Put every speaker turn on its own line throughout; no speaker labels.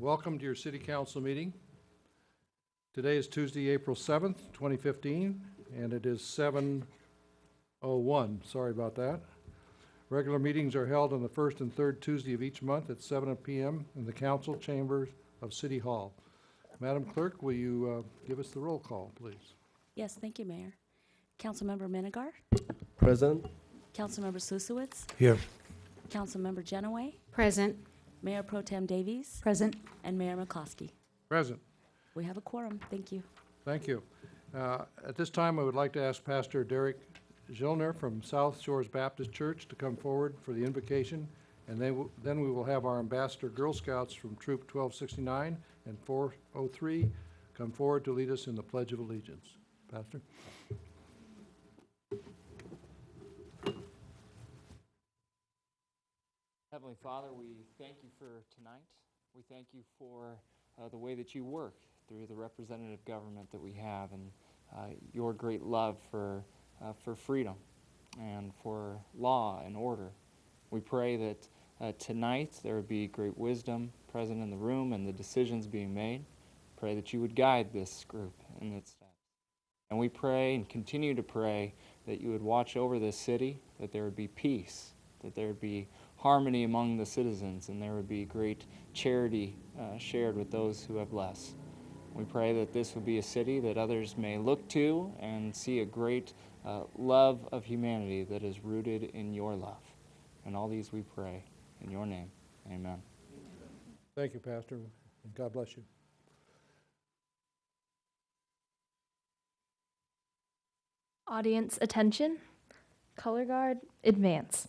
welcome to your City Council meeting. Today is Tuesday, April 7th, 2015, and it is 7:01. Sorry about that. Regular meetings are held on the first and third Tuesday of each month at 7 p.m. in the council chambers of City Hall. Madam Clerk, will you give us the roll call, please?
Yes, thank you, Mayor. Councilmember Minigar,
Present.
Councilmember Susowitz,
Here.
Councilmember Genoway,
Present.
Mayor Pro Tem Davies,
Present.
and Mayor McCloskey.
Present.
We have a quorum. Thank you.
Thank you. At this time, I would like to ask Pastor Derek Zillner from South Shores Baptist Church to come forward for the invocation, and then we will have our Ambassador Girl Scouts from Troop 1269 and 403 come forward to lead us in the Pledge of Allegiance. Pastor?
Heavenly Father, we thank you for tonight. We thank you for the way that you work through the representative government that we have, and your great love for freedom and for law and order. We pray that tonight there would be great wisdom present in the room and the decisions being made. Pray that you would guide this group in its steps. And we pray and continue to pray that you would watch over this city, that there would be peace, that there would be harmony among the citizens, and there would be great charity shared with those who have less. We pray that this would be a city that others may look to and see a great love of humanity that is rooted in your love. And all these we pray in your name. Amen.
Thank you, Pastor, and God bless you.
Audience attention. Color guard, advance.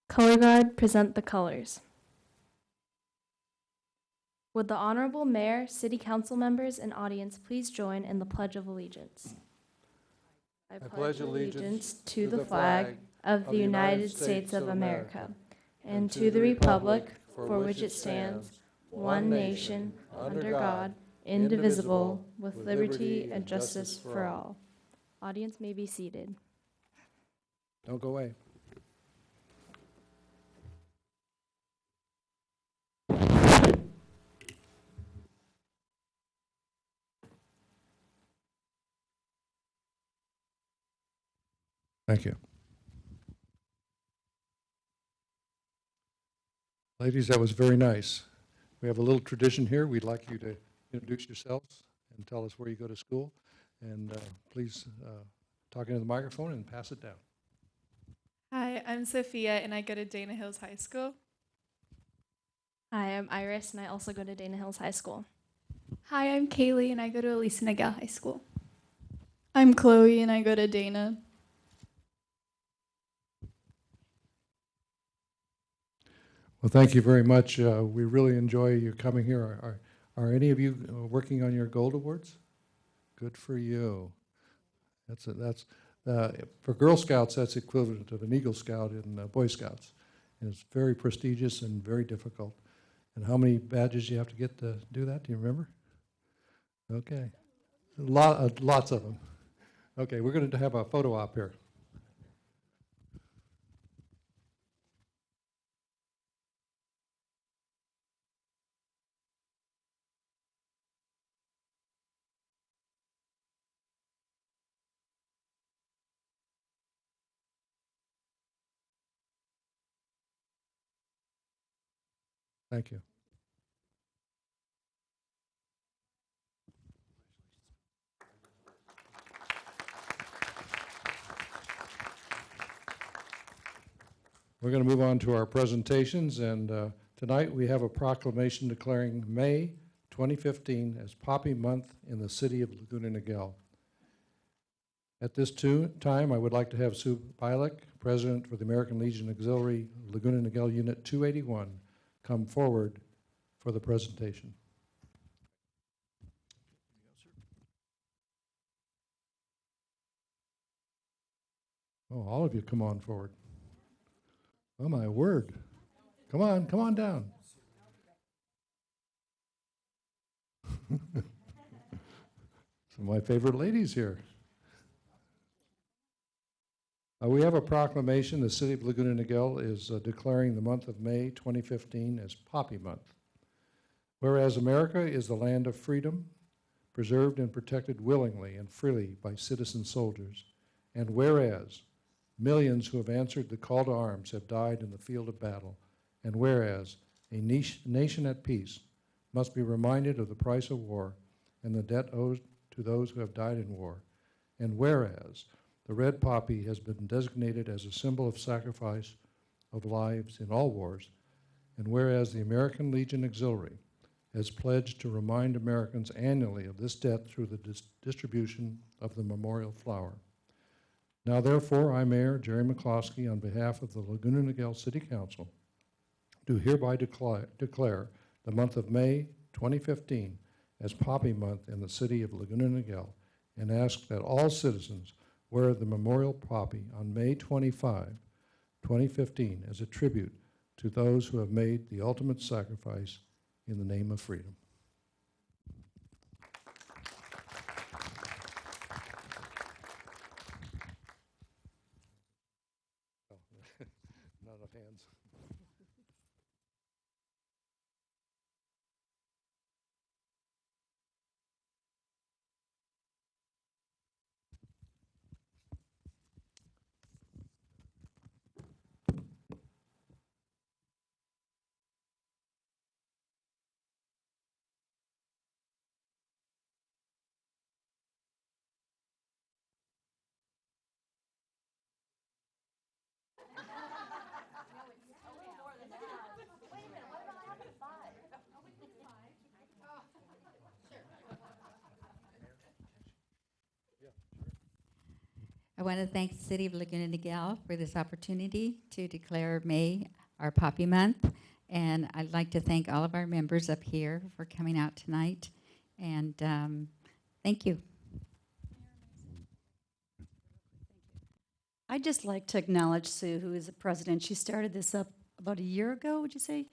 Color guard, present the colors. Would the Honorable Mayor, City Council members, and audience please join in the Pledge of Allegiance? I pledge allegiance to the flag of the United States of America and to the republic for which it stands, one nation, under God, indivisible, with liberty and justice for all. Audience may be seated.
Don't go away. Thank you. Ladies, that was very nice. We have a little tradition here. We'd like you to introduce yourselves and tell us where you go to school. And please talk into the microphone and pass it down.
Hi, I'm Sophia, and I go to Dana Hills High School.
Hi, I'm Iris, and I also go to Dana Hills High School.
Hi, I'm Kaylee, and I go to Elisa Niguel High School.
I'm Chloe, and I go to Dana.
Well, thank you very much. We really enjoy you coming here. Are any of you working on your Gold Awards? Good for you. That's for Girl Scouts, that's equivalent of an Eagle Scout in Boy Scouts. And it's very prestigious and very difficult. And how many badges do you have to get to do that? Do you remember? Okay. Lots of them. Okay, we're going to have a photo op here. Thank you. We're going to move on to our presentations, and tonight we have a proclamation declaring May 2015 as Poppy Month in the city of Laguna, Niguel. At this time, I would like to have Sue Bilek, President for the American Legion Auxiliary Laguna, Niguel Unit 281, come forward for the presentation. Oh, all of you come on forward. Oh, my word. Come on down. Some of my favorite ladies here. We have a proclamation. The City of Laguna Niguel is declaring the month of May 2015 as Poppy Month. Whereas America is the land of freedom, preserved and protected willingly and freely by citizen soldiers, and whereas millions who have answered the call to arms have died in the field of battle, and whereas a nation at peace must be reminded of the price of war and the debt owed to those who have died in war, and whereas the red poppy has been designated as a symbol of sacrifice of lives in all wars, and whereas the American Legion Auxiliary has pledged to remind Americans annually of this debt through the distribution of the memorial flower. Now therefore, I, Mayor Jerry McCloskey, on behalf of the Laguna Niguel City Council, do hereby declare the month of May 2015 as Poppy Month in the city of Laguna Niguel, and ask that all citizens wear the memorial poppy on May 25, 2015 as a tribute to those who have made the ultimate sacrifice in the name of freedom. Not enough hands.
I want to thank the City of Laguna Niguel for this opportunity to declare May our Poppy Month. And I'd like to thank all of our members up here for coming out tonight. And thank you.
I'd just like to acknowledge Sue, who is the president. She started this up about a year ago, would you say?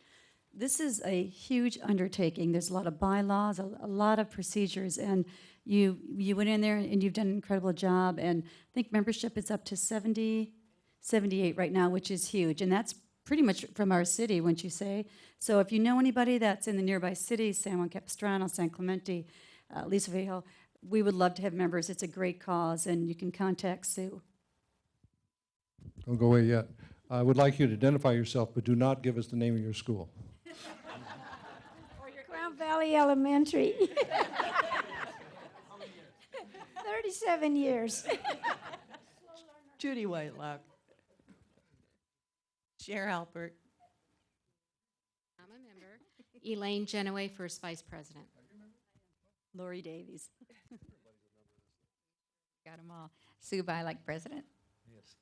This is a huge undertaking. There's a lot of bylaws, a lot of procedures, and you went in there and you've done an incredible job. And I think membership is up to 70, 78 right now, which is huge. And that's pretty much from our city, wouldn't you say? So if you know anybody that's in the nearby cities, San Juan Capistrano, San Clemente, Lisa Viejo, we would love to have members. It's a great cause, and you can contact Sue.
Don't go away yet. I would like you to identify yourself, but do not give us the name of your school.
Crown Valley Elementary. 37 years.
Judy Whitelock. Cher Alpert.
I'm a member. Elaine Genoway, First Vice President.
Lori Davies.
Got them all. Sue Bilek, President.
Yes.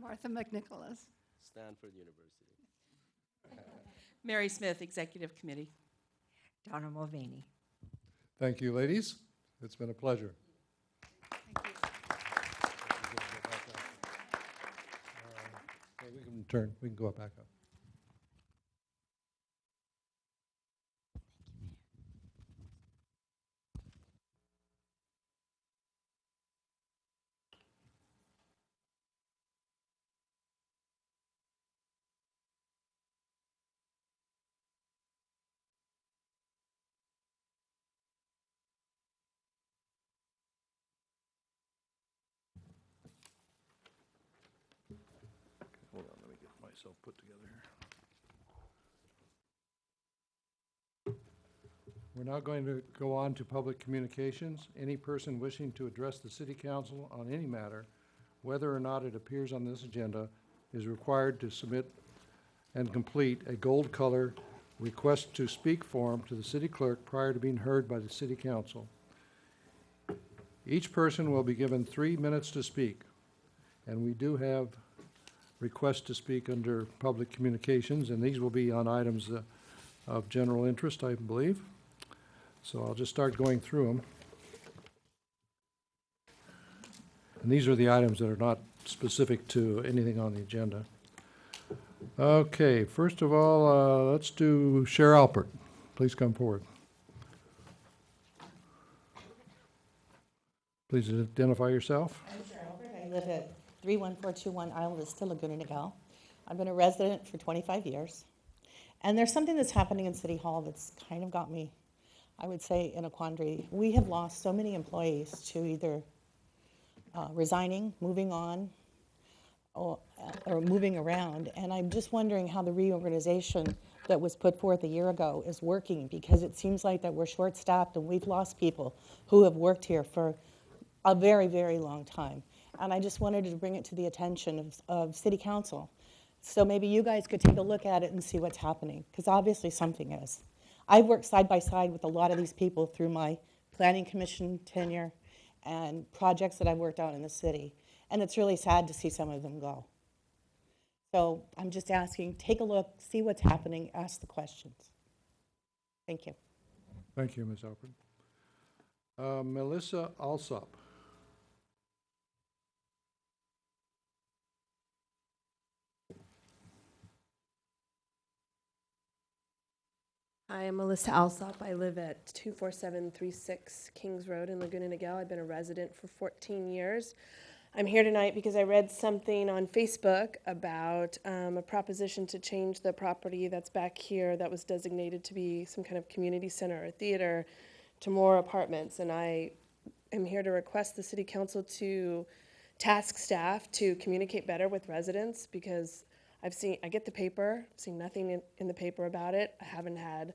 Martha McNicholas.
Stanford University.
Mary Smith, Executive Committee.
Donna Mulvaney.
Thank you, ladies. It's been a pleasure.
Thank you.
Okay, we can turn. We can go back up. Hold on, let me get myself put together here. We're now going to go on to public communications. Any person wishing to address the City Council on any matter, whether or not it appears on this agenda, is required to submit and complete a gold color request to speak form to the City Clerk prior to being heard by the City Council. Each person will be given 3 minutes to speak, and we do have requests to speak under public communications, and these will be on items of general interest, I believe. So I'll just start going through them. And these are the items that are not specific to anything on the agenda. Okay, first of all, let's do Cher Alpert. Please come forward. Please identify yourself.
I'm Cheryl. I live at 31421 Isla Vista, Laguna, Niguel. I've been a resident for 25 years. And there's something that's happening in City Hall that's kind of got me, I would say, in a quandary. We have lost so many employees to either resigning, moving on, or moving around. And I'm just wondering how the reorganization that was put forth a year ago is working, because it seems like that we're short-staffed and we've lost people who have worked here for a very, very long time. And I just wanted to bring it to the attention of City Council. So maybe you guys could take a look at it and see what's happening, because obviously something is. I've worked side by side with a lot of these people through my planning commission tenure and projects that I've worked on in the city. And it's really sad to see some of them go. So I'm just asking, take a look, see what's happening, ask the questions. Thank you.
Thank you, Ms. Alpert. Melissa Alsop.
Hi, I'm Melissa Alsop. I live at 24736 Kings Road in Laguna, Niguel. I've been a resident for 14 years. I'm here tonight because I read something on Facebook about a proposition to change the property that's back here that was designated to be some kind of community center or theater to more apartments. And I am here to request the City Council to task staff to communicate better with residents, because I get the paper, seen nothing in the paper about it. I haven't had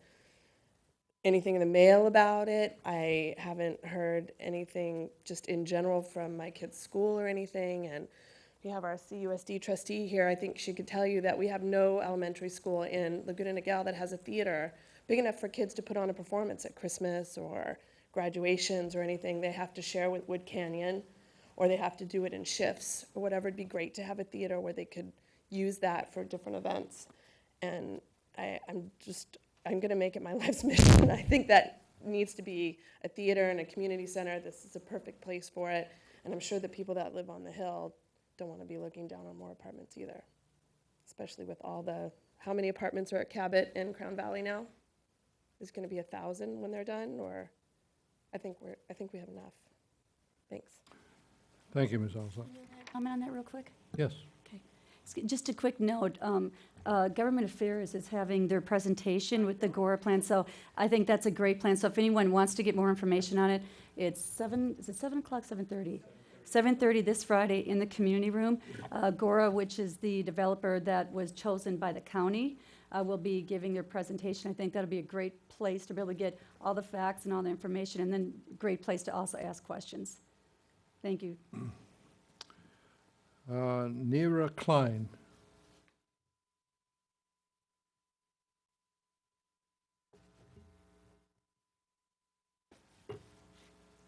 anything in the mail about it. I haven't heard anything just in general from my kids' school or anything. And we have our CUSD trustee here. I think she could tell you that we have no elementary school in Laguna Niguel that has a theater big enough for kids to put on a performance at Christmas or graduations or anything. They have to share with Wood Canyon, or they have to do it in shifts or whatever. It'd be great to have a theater where they could use that for different events. And I'm going to make it my life's mission. I think that needs to be a theater and a community center. This is a perfect place for it. And I'm sure the people that live on the hill don't want to be looking down on more apartments either, especially with how many apartments are at Cabot and Crown Valley now? Is it going to be 1,000 when they're done? Or I think we have enough. Thanks.
Thank you, Ms. Alsop.
Comment on that real quick?
Yes.
Just a quick note, Government Affairs is having their presentation with the GORA plan, so I think that's a great plan. So if anyone wants to get more information on it, it's 7 o'clock, 7:30? 7:30 this Friday in the community room. GORA, which is the developer that was chosen by the county, will be giving their presentation. I think that'll be a great place to be able to get all the facts and all the information, and then great place to also ask questions. Thank you.
Nira Klein.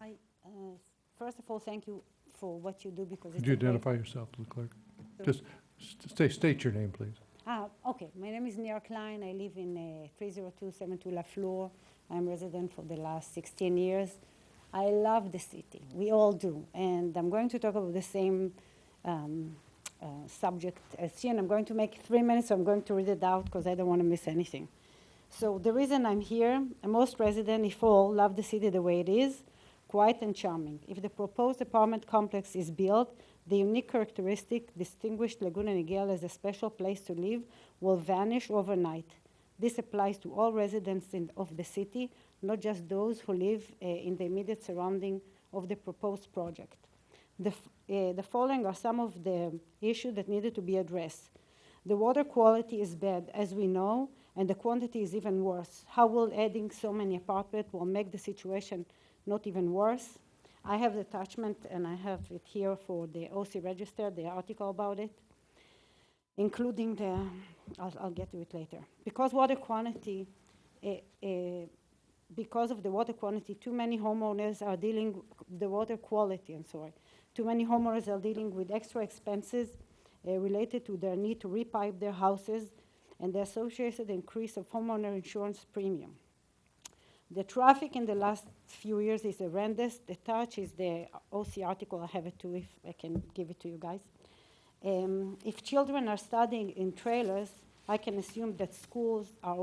Hi. First of all, thank you for what you do, because
Could you identify yourself to the clerk? Just state your name, please.
Okay. My name is Nira Klein. I live in 30272 La Fleur. I'm resident for the last 16 years. I love the city. We all do. And I'm going to talk about the same subject as she, and I'm going to make 3 minutes, so I'm going to read it out because I don't want to miss anything. So the reason I'm here, most residents, if all, love the city the way it is, quiet and charming. If the proposed apartment complex is built, the unique characteristic distinguished Laguna Niguel as a special place to live will vanish overnight. This applies to all residents of the city, not just those who live in the immediate surrounding of the proposed project. The following are some of the issues that needed to be addressed. The water quality is bad, as we know, and the quantity is even worse. How will adding so many apartments will make the situation not even worse? I have the attachment, and I have it here for the OC Register, the article about it, including I'll get to it later. Because of the water quality, too many homeowners are dealing with extra expenses related to their need to repipe their houses and the associated increase of homeowner insurance premium. The traffic in the last few years is horrendous. The touch is the OC article. I have it too, if I can give it to you guys. If children are studying in trailers, I can assume that schools are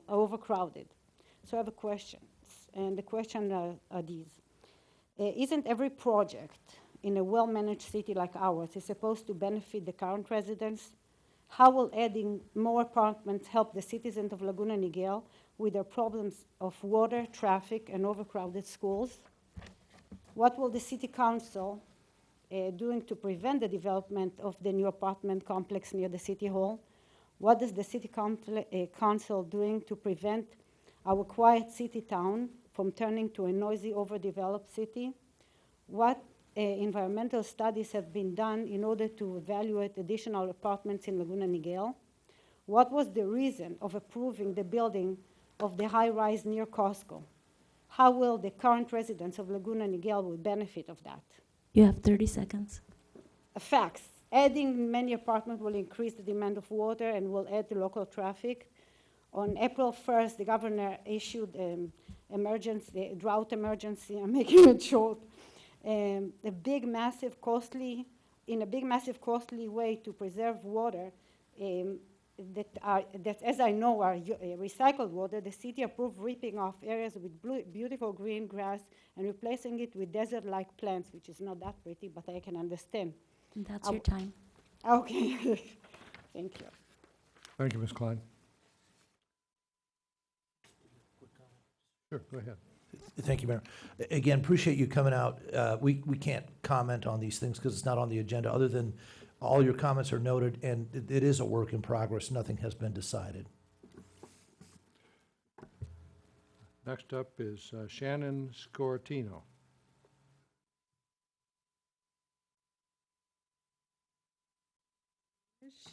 overcrowded. So I have a question, and the questions are these. Isn't every project in a well-managed city like ours is supposed to benefit the current residents? How will adding more apartments help the citizens of Laguna Niguel with their problems of water, traffic, and overcrowded schools? What will the city council doing to prevent the development of the new apartment complex near the city hall? What is the city council doing to prevent our quiet city town from turning to a noisy, overdeveloped city? What environmental studies have been done in order to evaluate additional apartments in Laguna Niguel? What was the reason of approving the building of the high-rise near Costco? How will the current residents of Laguna Niguel will benefit of that?
You have 30 seconds.
Facts. Adding many apartments will increase the demand of water and will add to local traffic. On April 1st, the governor issued drought emergency. I'm making it short. In a big, massive, costly way to preserve water that, as I know, are recycled water. The city approved ripping off areas with beautiful green grass and replacing it with desert-like plants, which is not that pretty, but I can understand.
And that's your time.
Okay. Thank you.
Thank you, Ms. Klein. Sure, go ahead.
Thank you, Mayor. Again, appreciate you coming out. We can't comment on these things because it's not on the agenda, other than all your comments are noted, and it is a work in progress. Nothing has been decided.
Next up is Shannon Scortino.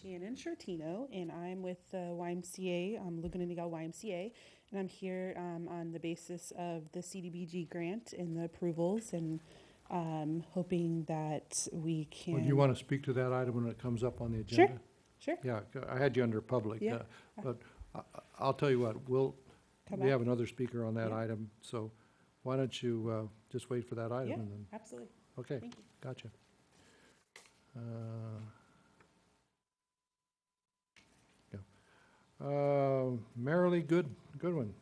Shannon Scortino, and I'm with the YMCA, Laguna Niguel YMCA, and I'm here on the basis of the CDBG grant and the approvals, and hoping that we can.
Would you want to speak to that item when it comes up on the agenda?
Sure.
Yeah, I had you under public,
Yeah.
But I'll tell you what, we have another speaker on that item, so why don't you just wait for that item?
Yeah,
and then.
absolutely.
Okay,
Thank you.
gotcha. Marilee Goodwin.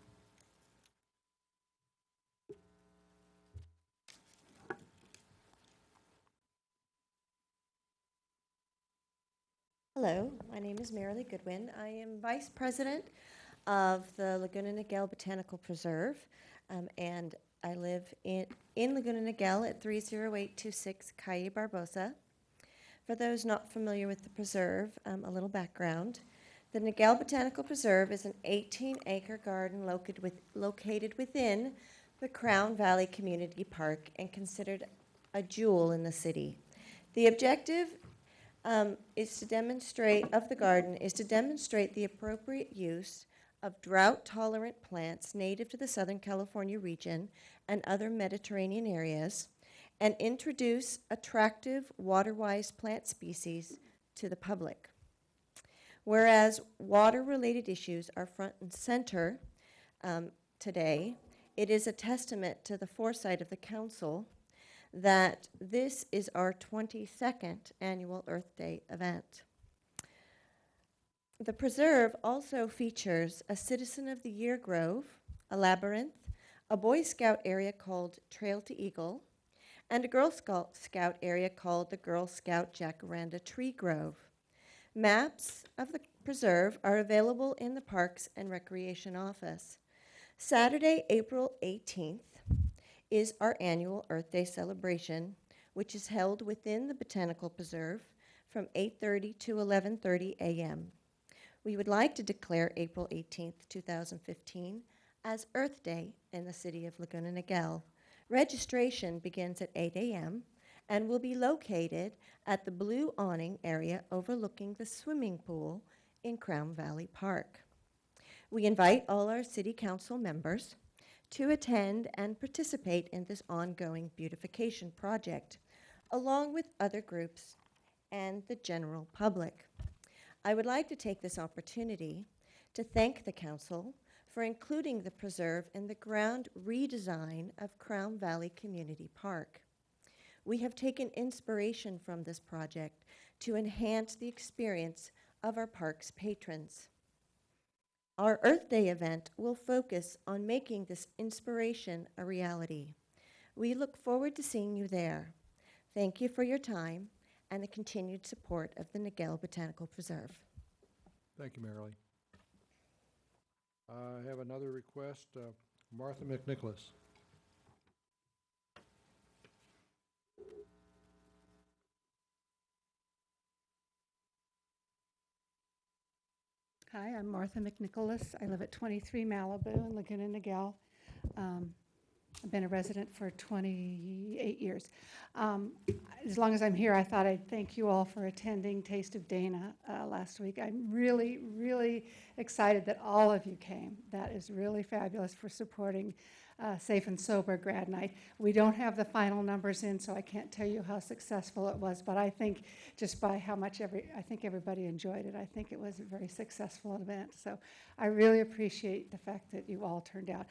Hello, my name is Marilee Goodwin. I am Vice President of the Laguna Niguel Botanical Preserve, and I live in Laguna Niguel at 30826 Calle Barbosa. For those not familiar with the preserve, a little background. The Niguel Botanical Preserve is an 18-acre garden located within the Crown Valley Community Park and considered a jewel in the city. The objective is to demonstrate the appropriate use of drought-tolerant plants native to the Southern California region and other Mediterranean areas, and introduce attractive water-wise plant species to the public. Whereas water-related issues are front and center today, it is a testament to the foresight of the Council that this is our 22nd annual Earth Day event. The preserve also features a Citizen of the Year grove, a labyrinth, a Boy Scout area called Trail to Eagle, and a Girl Scout area called the Girl Scout Jacaranda Tree Grove. Maps of the preserve are available in the Parks and Recreation Office. Saturday, April 18th, is our annual Earth Day celebration, which is held within the Botanical Preserve from 8:30 to 11:30 a.m. We would like to declare April 18th, 2015 as Earth Day in the city of Laguna Niguel. Registration begins at 8 a.m. and will be located at the blue awning area overlooking the swimming pool in Crown Valley Park. We invite all our City Council members to attend and participate in this ongoing beautification project, along with other groups and the general public. I would like to take this opportunity to thank the Council for including the preserve in the ground redesign of Crown Valley Community Park. We have taken inspiration from this project to enhance the experience of our park's patrons. Our Earth Day event will focus on making this inspiration a reality. We look forward to seeing you there. Thank you for your time and the continued support of the Niguel Botanical Preserve.
Thank you, Marilee. I have another request, Martha McNicholas.
Hi, I'm Martha McNicholas. I live at 23 Malibu in Laguna Niguel. I've been a resident for 28 years. As long as I'm here, I thought I'd thank you all for attending Taste of Dana last week. I'm really, really excited that all of you came. That is really fabulous for supporting Safe and Sober Grad Night. We don't have the final numbers in, so I can't tell you how successful it was, but I think just by how much I think everybody enjoyed it. I think it was a very successful event. So I really appreciate the fact that you all turned out.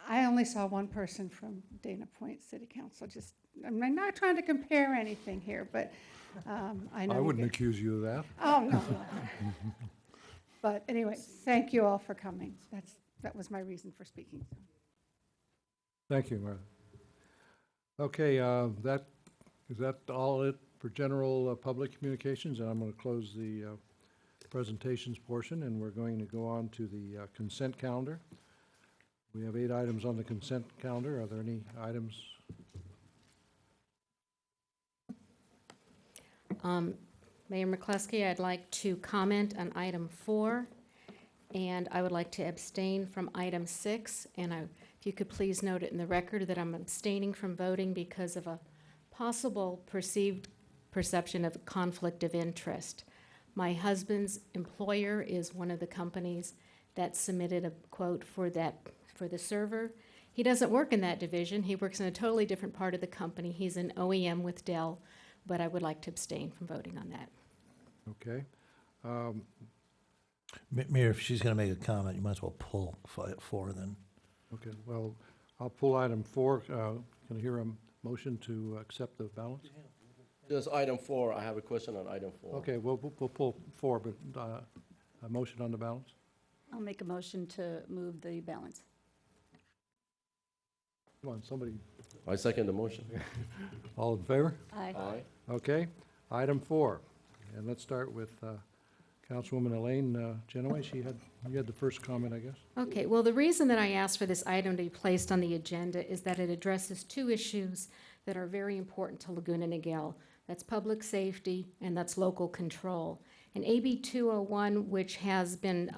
I only saw one person from Dana Point City Council. I'm not trying to compare anything here, but I know.
I wouldn't accuse you of that.
Oh, no. But anyway, thank you all for coming. That was my reason for speaking.
Thank you, Martha. Okay, is that all it for general public communications? And I'm going to close the presentations portion, and we're going to go on to the consent calendar. We have 8 items on the consent calendar. Are there any items?
Mayor McCluskey, I'd like to comment on item 4, and I would like to abstain from item 6. And if you could please note it in the record that I'm abstaining from voting because of a possible perceived perception of conflict of interest. My husband's employer is one of the companies that submitted a quote for the server. He doesn't work in that division. He works in a totally different part of the company. He's an OEM with Dell, but I would like to abstain from voting on that.
Okay.
Mayor, if she's going to make a comment, you might as well pull 4 then.
Okay, well, I'll pull item 4. Can I hear a motion to accept the balance?
Just item 4, I have a question on item 4.
Okay, we'll pull 4, but a motion on the balance?
I'll make a motion to move the balance.
Come on, somebody.
I second the motion.
All in favor?
Aye.
Aye.
Okay, item 4, and let's start with Councilwoman Elaine Genoway. You had the first comment, I guess.
Okay, well, the reason that I asked for this item to be placed on the agenda is that it addresses 2 issues that are very important to Laguna Niguel. That's public safety and that's local control. And AB 201, which has been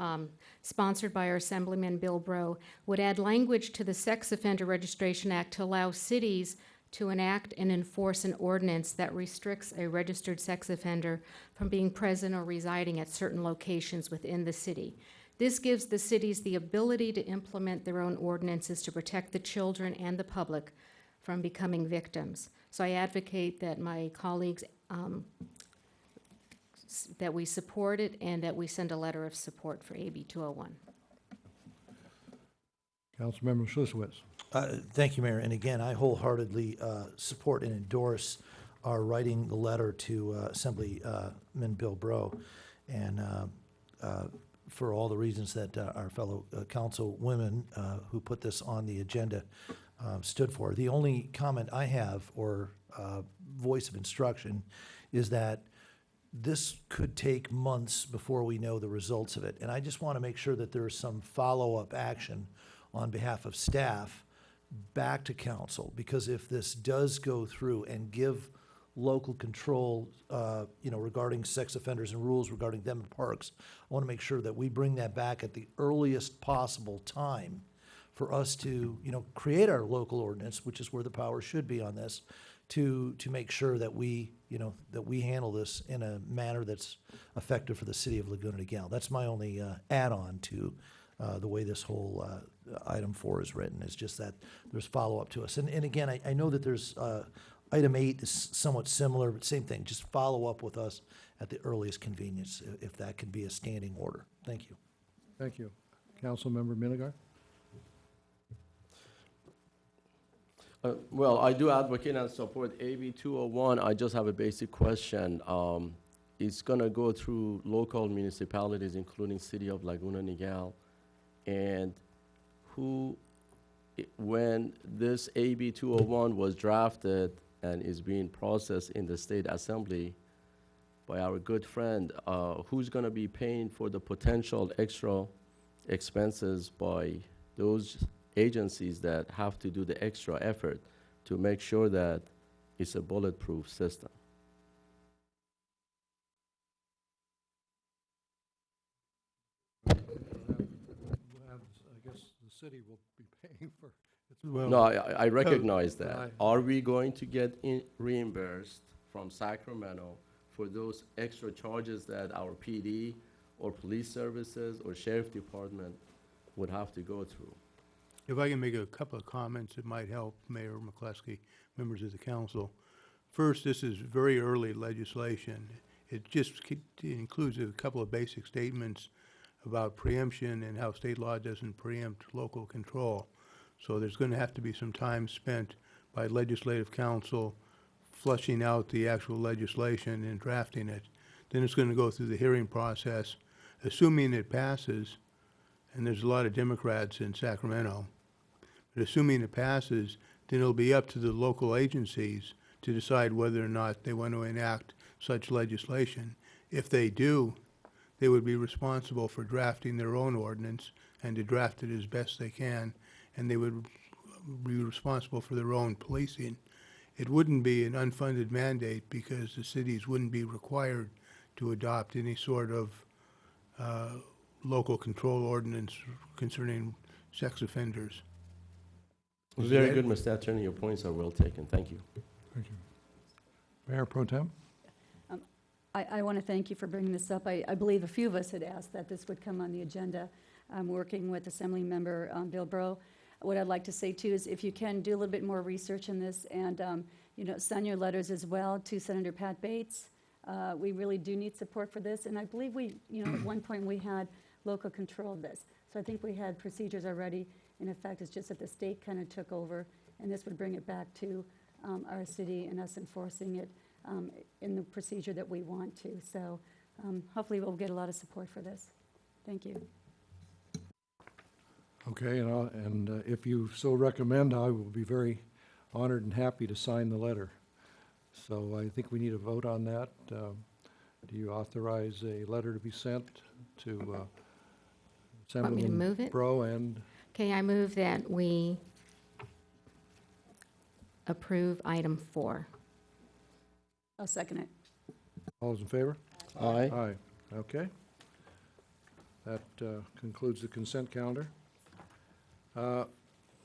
sponsored by our Assemblyman Bill Breaux, would add language to the Sex Offender Registration Act to allow cities to enact and enforce an ordinance that restricts a registered sex offender from being present or residing at certain locations within the city. This gives the cities the ability to implement their own ordinances to protect the children and the public from becoming victims. So I advocate that my colleagues, that we support it and that we send a letter of support for AB 201.
Councilmember Schlitzwitz.
Thank you, Mayor. And again, I wholeheartedly support and endorse our writing the letter to Assemblyman Bill Breaux, and for all the reasons that our fellow councilwomen who put this on the agenda stood for. The only comment I have, or voice of instruction, is that this could take months before we know the results of it. And I just want to make sure that there is some follow-up action on behalf of staff back to council, because if this does go through and give local control, regarding sex offenders and rules regarding them in parks, I want to make sure that we bring that back at the earliest possible time for us to, create our local ordinance, which is where the power should be on this, to make sure that we handle this in a manner that's effective for the city of Laguna Niguel. That's my only add-on to the way this whole item 4 is written, is just that there's follow-up to us. And again, I know that there's item 8 is somewhat similar, but same thing. Just follow up with us at the earliest convenience, if that can be a standing order. Thank you.
Thank you. Councilmember Minigar.
Well, I do advocate and support AB 201. I just have a basic question. It's going to go through local municipalities, including City of Laguna Niguel. And who when this AB 201 was drafted and is being processed in the State Assembly by our good friend, who's going to be paying for the potential extra expenses by those agencies that have to do the extra effort to make sure that it's a bulletproof system?
I guess the city will be paying for its.
No, I recognize that. Are we going to get reimbursed from Sacramento for those extra charges that our PD or police services or sheriff department would have to go through?
If I can make a couple of comments that might help Mayor McCluskey, members of the council. First, this is very early legislation. It just includes a couple of basic statements about preemption and how state law doesn't preempt local control. So there's going to have to be some time spent by legislative council flushing out the actual legislation and drafting it. Then it's going to go through the hearing process. Assuming it passes, and there's a lot of Democrats in Sacramento, but assuming it passes, then it'll be up to the local agencies to decide whether or not they want to enact such legislation. If they do, they would be responsible for drafting their own ordinance and to draft it as best they can, and they would be responsible for their own policing. It wouldn't be an unfunded mandate because the cities wouldn't be required to adopt any sort of local control ordinance concerning sex offenders.
Very good, Mr. Attorney. Your points are well taken. Thank you.
Thank you. Mayor Pro Tem?
I want to thank you for bringing this up. I believe a few of us had asked that this would come on the agenda. I'm working with Assembly Member Bill Bro. What I'd like to say too is if you can do a little bit more research in this and send your letters as well to Senator Pat Bates. We really do need support for this, and I believe at one point we had local control of this. So I think we had procedures already. In effect, it's just that the state kind of took over, and this would bring it back to our city and us enforcing it in the procedure that we want to. So hopefully we'll get a lot of support for this. Thank you.
Okay, and if you so recommend, I will be very honored and happy to sign the letter. So I think we need a vote on that. Do you authorize a letter to be sent to Assemblyman Bro and?
Okay, I move that we approve item 4.
I'll second it.
All those in favor?
Aye.
Aye. Okay. That concludes the consent calendar.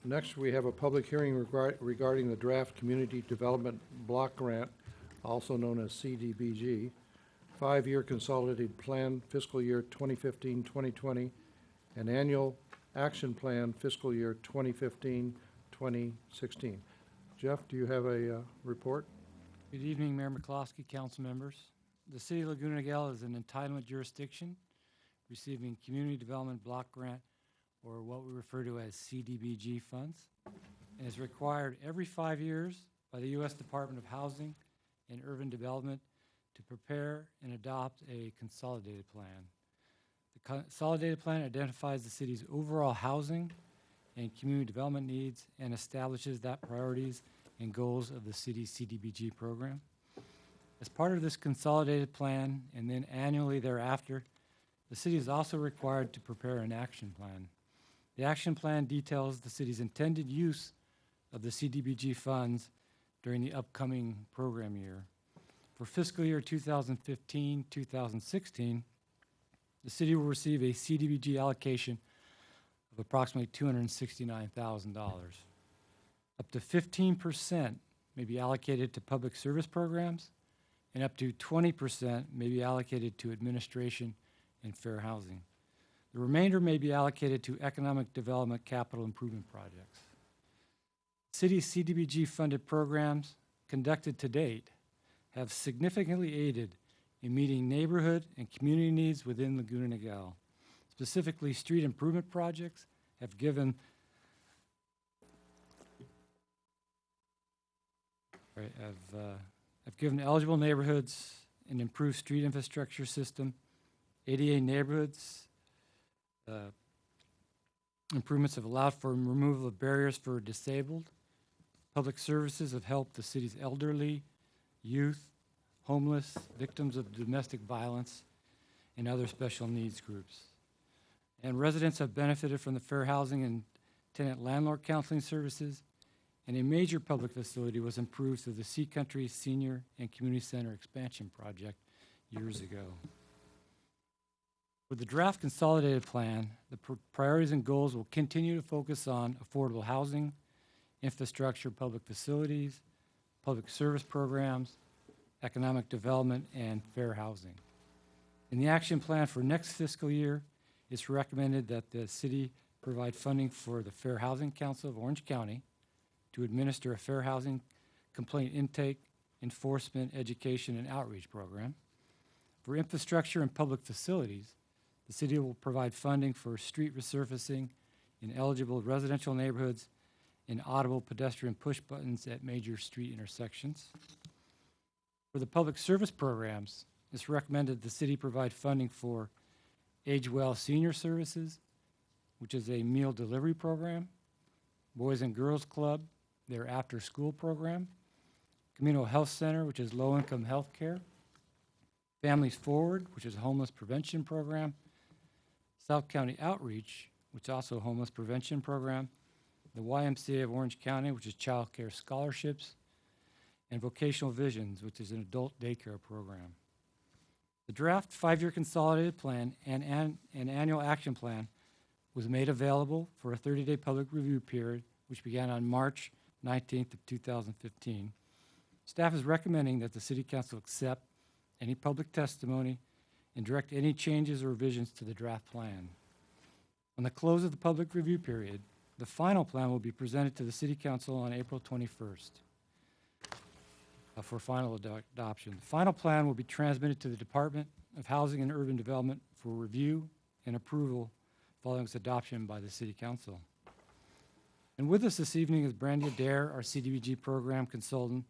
Next, we have a public hearing regarding the draft Community Development Block Grant, also known as CDBG, 5-year consolidated plan fiscal year 2015-2020, and annual action plan fiscal year 2015-2016. Jeff, do you have a report?
Good evening, Mayor McCloskey, council members. The City of Laguna Niguel is an entitlement jurisdiction receiving Community Development Block Grant, or what we refer to as CDBG funds, and is required every 5 years by the U.S. Department of Housing and Urban Development to prepare and adopt a consolidated plan. The consolidated plan identifies the city's overall housing and community development needs and establishes that priorities and goals of the city's CDBG program. As part of this consolidated plan, and then annually thereafter, the city is also required to prepare an action plan. The action plan details the city's intended use of the CDBG funds during the upcoming program year. For fiscal year 2015-2016, the city will receive a CDBG allocation of approximately $269,000. Up to 15% may be allocated to public service programs, and up to 20% may be allocated to administration and fair housing. The remainder may be allocated to economic development capital improvement projects. City's CDBG funded programs conducted to date have significantly aided in meeting neighborhood and community needs within Laguna Niguel. Specifically, street improvement projects have given eligible neighborhoods an improved street infrastructure system, ADA neighborhoods, Improvements have allowed for removal of barriers for disabled. Public services have helped the city's elderly, youth, homeless, victims of domestic violence, and other special needs groups. And residents have benefited from the fair housing and tenant landlord counseling services, and a major public facility was improved through the Sea Country Senior and Community Center expansion project years ago. With the draft consolidated plan, the priorities and goals will continue to focus on affordable housing, infrastructure, public facilities, public service programs, economic development, and fair housing. In the action plan for next fiscal year, it's recommended that the city provide funding for the Fair Housing Council of Orange County to administer a fair housing complaint intake, enforcement, education, and outreach program. For infrastructure and public facilities, the city will provide funding for street resurfacing in eligible residential neighborhoods and audible pedestrian push buttons at major street intersections. For the public service programs, it's recommended the city provide funding for Age Well Senior Services, which is a meal delivery program, Boys and Girls Club, their after-school program, Communal Health Center, which is low-income health care, Families Forward, which is a homeless prevention program, South County Outreach, which is also a homeless prevention program, the YMCA of Orange County, which is child care scholarships, and Vocational Visions, which is an adult daycare program. The draft 5-year consolidated plan and annual action plan was made available for a 30-day public review period, which began on March 19th of 2015. Staff is recommending that the City Council accept any public testimony and direct any changes or revisions to the draft plan. On the close of the public review period, the final plan will be presented to the City Council on April 21st for final adoption. The final plan will be transmitted to the Department of Housing and Urban Development for review and approval following its adoption by the City Council. And with us this evening is Brandy Adair, our CDBG program consultant,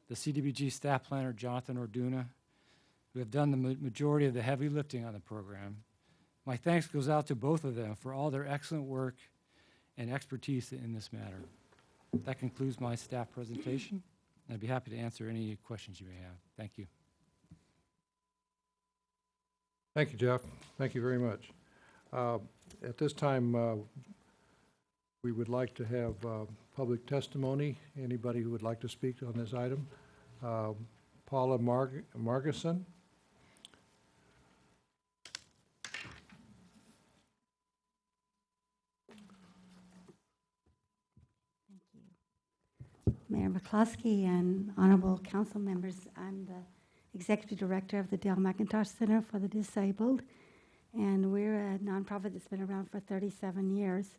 the CDBG staff planner, Jonathan Orduna, who have done the majority of the heavy lifting on the program. My thanks goes out to both of them for all their excellent work and expertise in this matter. That concludes my staff presentation. I'd be happy to answer any questions you may have. Thank you.
Thank you, Jeff. Thank you very much. At this time, we would like to have public testimony. Anybody who would like to speak on this item? Paula Margison.
Mayor McCloskey and honorable council members, I'm the executive director of the Dale McIntosh Center for the Disabled, and we're a nonprofit that's been around for 37 years.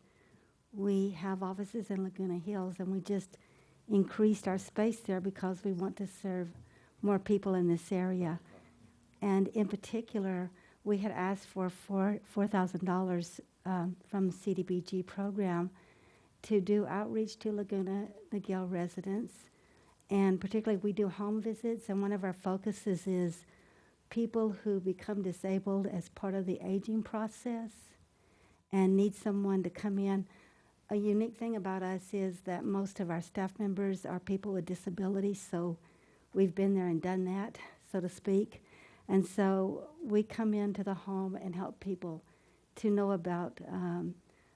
We have offices in Laguna Hills, and we just increased our space there because we want to serve more people in this area. And in particular, we had asked for $4,000 from the CDBG program to do outreach to Laguna Niguel residents. And particularly, we do home visits, and one of our focuses is people who become disabled as part of the aging process and need someone to come in. A unique thing about us is that most of our staff members are people with disabilities, so we've been there and done that, so to speak. And so we come into the home and help people to know about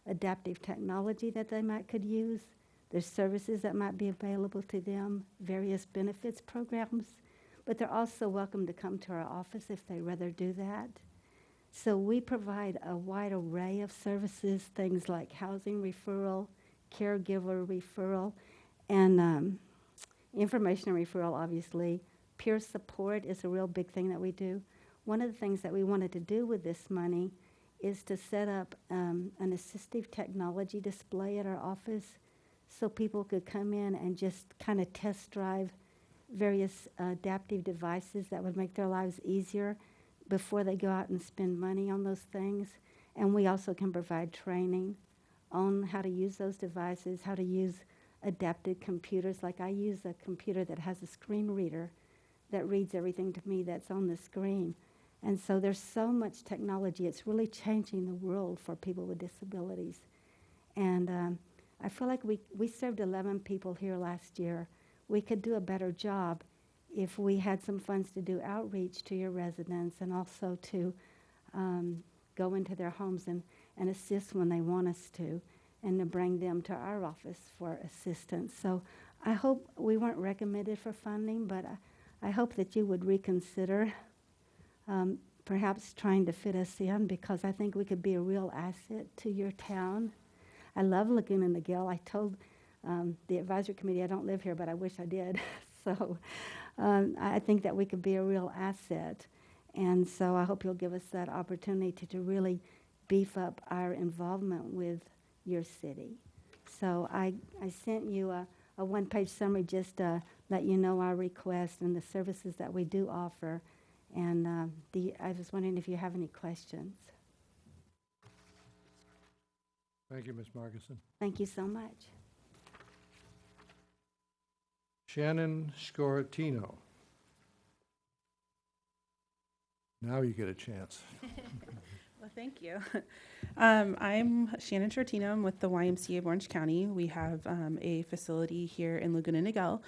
adaptive technology that they could use. There's services that might be available to them, various benefits programs, but they're also welcome to come to our office if they rather do that. So we provide a wide array of services, things like housing referral, caregiver referral, and information referral, obviously. Peer support is a real big thing that we do. One of the things that we wanted to do with this money is to set up an assistive technology display at our office so people could come in and just kind of test drive various adaptive devices that would make their lives easier before they go out and spend money on those things. And we also can provide training on how to use those devices, how to use adapted computers. Like I use a computer that has a screen reader that reads everything to me that's on the screen. And so there's so much technology. It's really changing the world for people with disabilities. And I feel like we served 11 people here last year. We could do a better job if we had some funds to do outreach to your residents and also to go into their homes and assist when they want us to, and to bring them to our office for assistance. So I hope we weren't recommended for funding, but I hope that you would reconsider perhaps trying to fit us in, because I think we could be a real asset to your town. I love Laguna Niguel. I told the advisory committee I don't live here, but I wish I did. So I think that we could be a real asset. And so I hope you'll give us that opportunity to really beef up our involvement with your city. So I sent you a one-page summary just to let you know our request and the services that we do offer. And I was wondering if you have any questions.
Thank you, Ms. Marguson.
Thank you so much.
Shannon Scoratino. Now you get a chance.
Well, thank you. I'm Shannon Shortino. I'm with the YMCA of Orange County. We have a facility here in Laguna Niguel.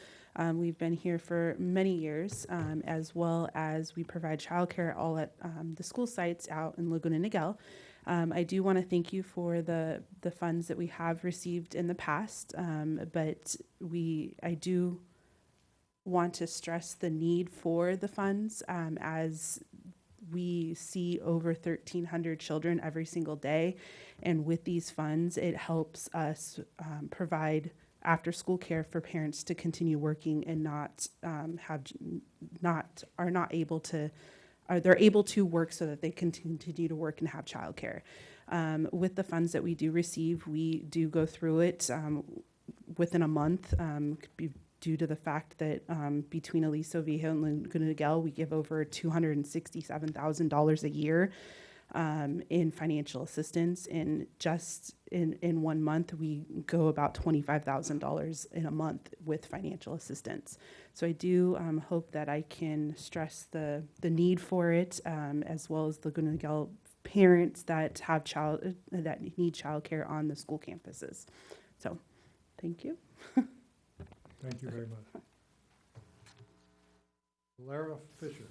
We've been here for many years, as well as we provide childcare all at the school sites out in Laguna Niguel. I do want to thank you for the funds that we have received in the past, but I do want to stress the need for the funds, as we see over 1,300 children every single day, and with these funds, it helps us provide after-school care for parents to continue working and they're able to work so that they can continue to work and have childcare. With the funds that we do receive, we do go through it within a month. Due to the fact that between Aliso Viejo and Laguna Niguel, we give over $267,000 a year in financial assistance. And just in 1 month, we go about $25,000 in a month with financial assistance. So I do hope that I can stress the need for it, as well as Laguna Niguel parents that have that need childcare on the school campuses. So, thank you.
Thank you very much. Lara Fisher.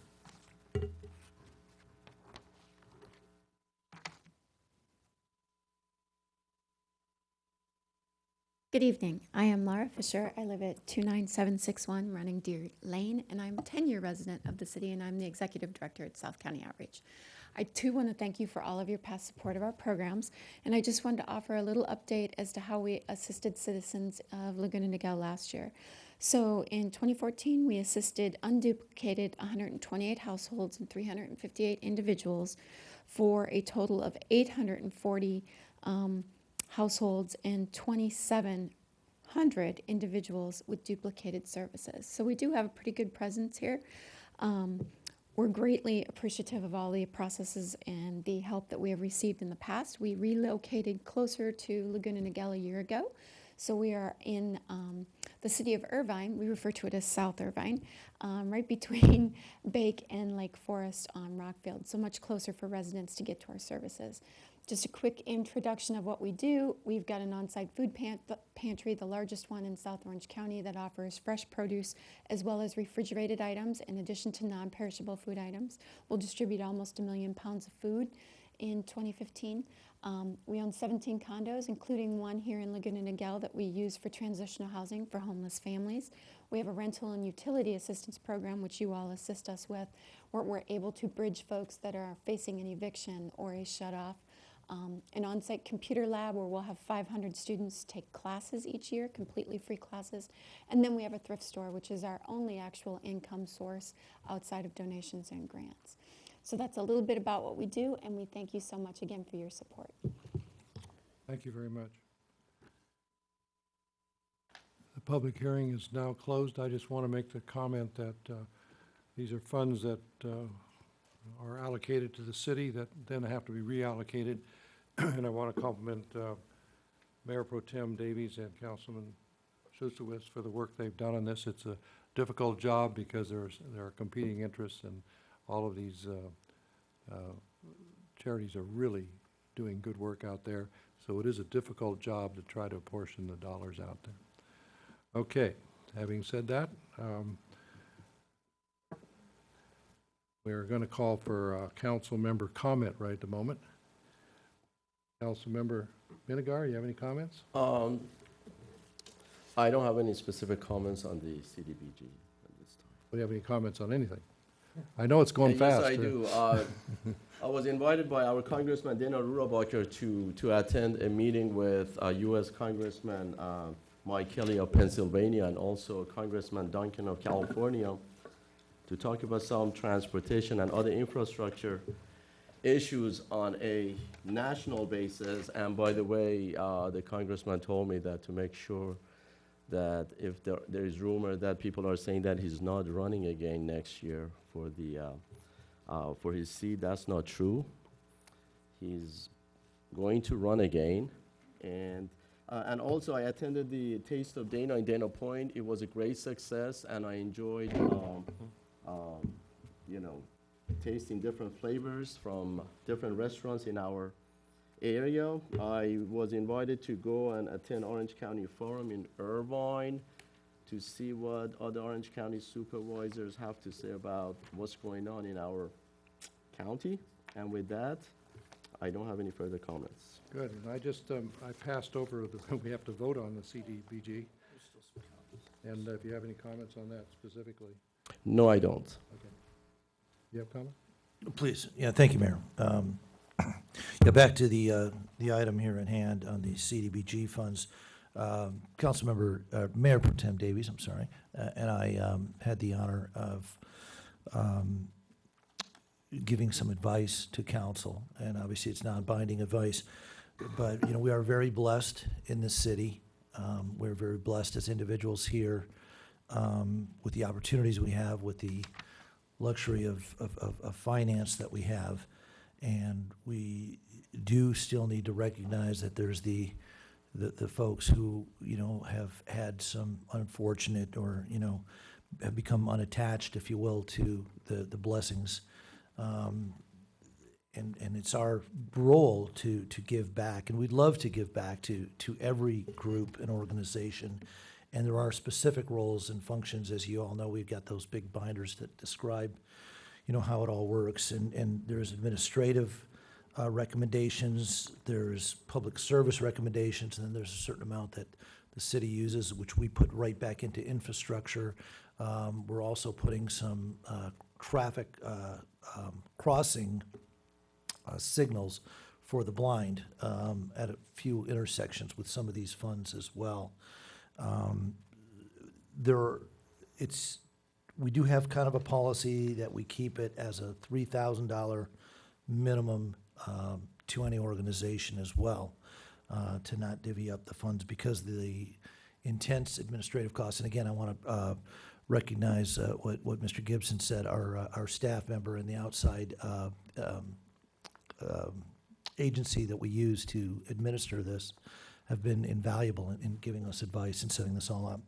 Good evening. I am Laura Fisher. I live at 29761 Running Deer Lane, and I'm a 10-year resident of the city, and I'm the executive director at South County Outreach. I too want to thank you for all of your past support of our programs, and I just wanted to offer a little update as to how we assisted citizens of Laguna Niguel last year. So in 2014, we assisted unduplicated 128 households and 358 individuals for a total of 840 households and 2,700 individuals with duplicated services. So we do have a pretty good presence here. We're greatly appreciative of all the processes and the help that we have received in the past. We relocated closer to Laguna Niguel a year ago. So we are in the city of Irvine. We refer to it as South Irvine, right between Bake and Lake Forest on Rockfield, so much closer for residents to get to our services. Just a quick introduction of what we do. We've got an on-site food pantry, the largest one in South Orange County, that offers fresh produce as well as refrigerated items in addition to non-perishable food items. We'll distribute almost 1 million pounds of food in 2015. We own 17 condos, including one here in Laguna Niguel that we use for transitional housing for homeless families. We have a rental and utility assistance program, which you all assist us with, where we're able to bridge folks that are facing an eviction or a shut-off. An on-site computer lab where we'll have 500 students take classes each year, completely free classes. And then we have a thrift store, which is our only actual income source outside of donations and grants. So that's a little bit about what we do, and we thank you so much again for your support.
Thank you very much. The public hearing is now closed. I just want to make the comment that these are funds that are allocated to the city that then have to be reallocated. And I want to compliment Mayor Pro Tem Davies and Councilman Schutziewicz for the work they've done on this. It's a difficult job because there are competing interests, and all of these charities are really doing good work out there. So it is a difficult job to try to apportion the dollars out there. Okay, having said that, we're going to call for council member comment right at the moment. Council member Minigar, you have any comments?
I don't have any specific comments on the CDBG at this time.
Do you have any comments on anything? I know it's going fast.
Yes, I do. I was invited by our Congressman Dana Rurabacher to attend a meeting with U.S. Congressman Mike Kelly of Pennsylvania and also Congressman Duncan of California to talk about some transportation and other infrastructure issues on a national basis. And by the way, the congressman told me that to make sure that if there is rumor that people are saying that he's not running again next year for his seat, that's not true. He's going to run again. And also I attended the Taste of Dana in Dana Point. It was a great success, and I enjoyed, tasting different flavors from different restaurants in our area. I was invited to go and attend Orange County Forum in Irvine to see what other Orange County supervisors have to say about what's going on in our county. And with that, I don't have any further comments.
Good, and I just, I passed over, we have to vote on the CDBG. And if you have any comments on that specifically.
No, I don't.
Okay. You have comment?
Please. Yeah, thank you, Mayor. Yeah, back to the item here at hand on the CDBG funds. Councilmember, Mayor Pro Tem Davies, I'm sorry, and I had the honor of giving some advice to council, and obviously it's non-binding advice, but we are very blessed in this city. We're very blessed as individuals here with the opportunities we have, with the luxury of finance that we have, and we do still need to recognize that there's the folks who have had some unfortunate or have become unattached, if you will, to the blessings, and it's our role to give back, and we'd love to give back to every group and organization. And there are specific roles and functions, as you all know. We've got those big binders that describe, how it all works. And there's administrative recommendations, there's public service recommendations, and then there's a certain amount that the city uses, which we put right back into infrastructure. We're also putting some traffic crossing signals for the blind at a few intersections with some of these funds as well. We do have kind of a policy that we keep it as a $3,000 minimum to any organization as well, to not divvy up the funds because of the intense administrative costs. And again, I want to recognize what Mr. Gibson said. Our staff member and the outside agency that we use to administer this have been invaluable in giving us advice and setting this all up.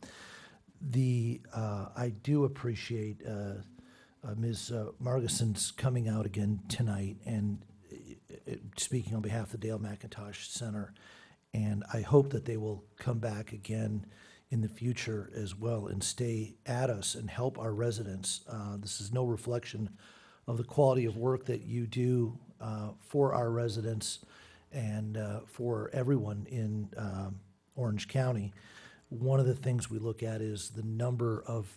I do appreciate Ms. Margison's coming out again tonight and speaking on behalf of the Dale McIntosh Center, and I hope that they will come back again in the future as well and stay at us and help our residents. This is no reflection of the quality of work that you do for our residents and for everyone in Orange County. One of the things we look at is the number of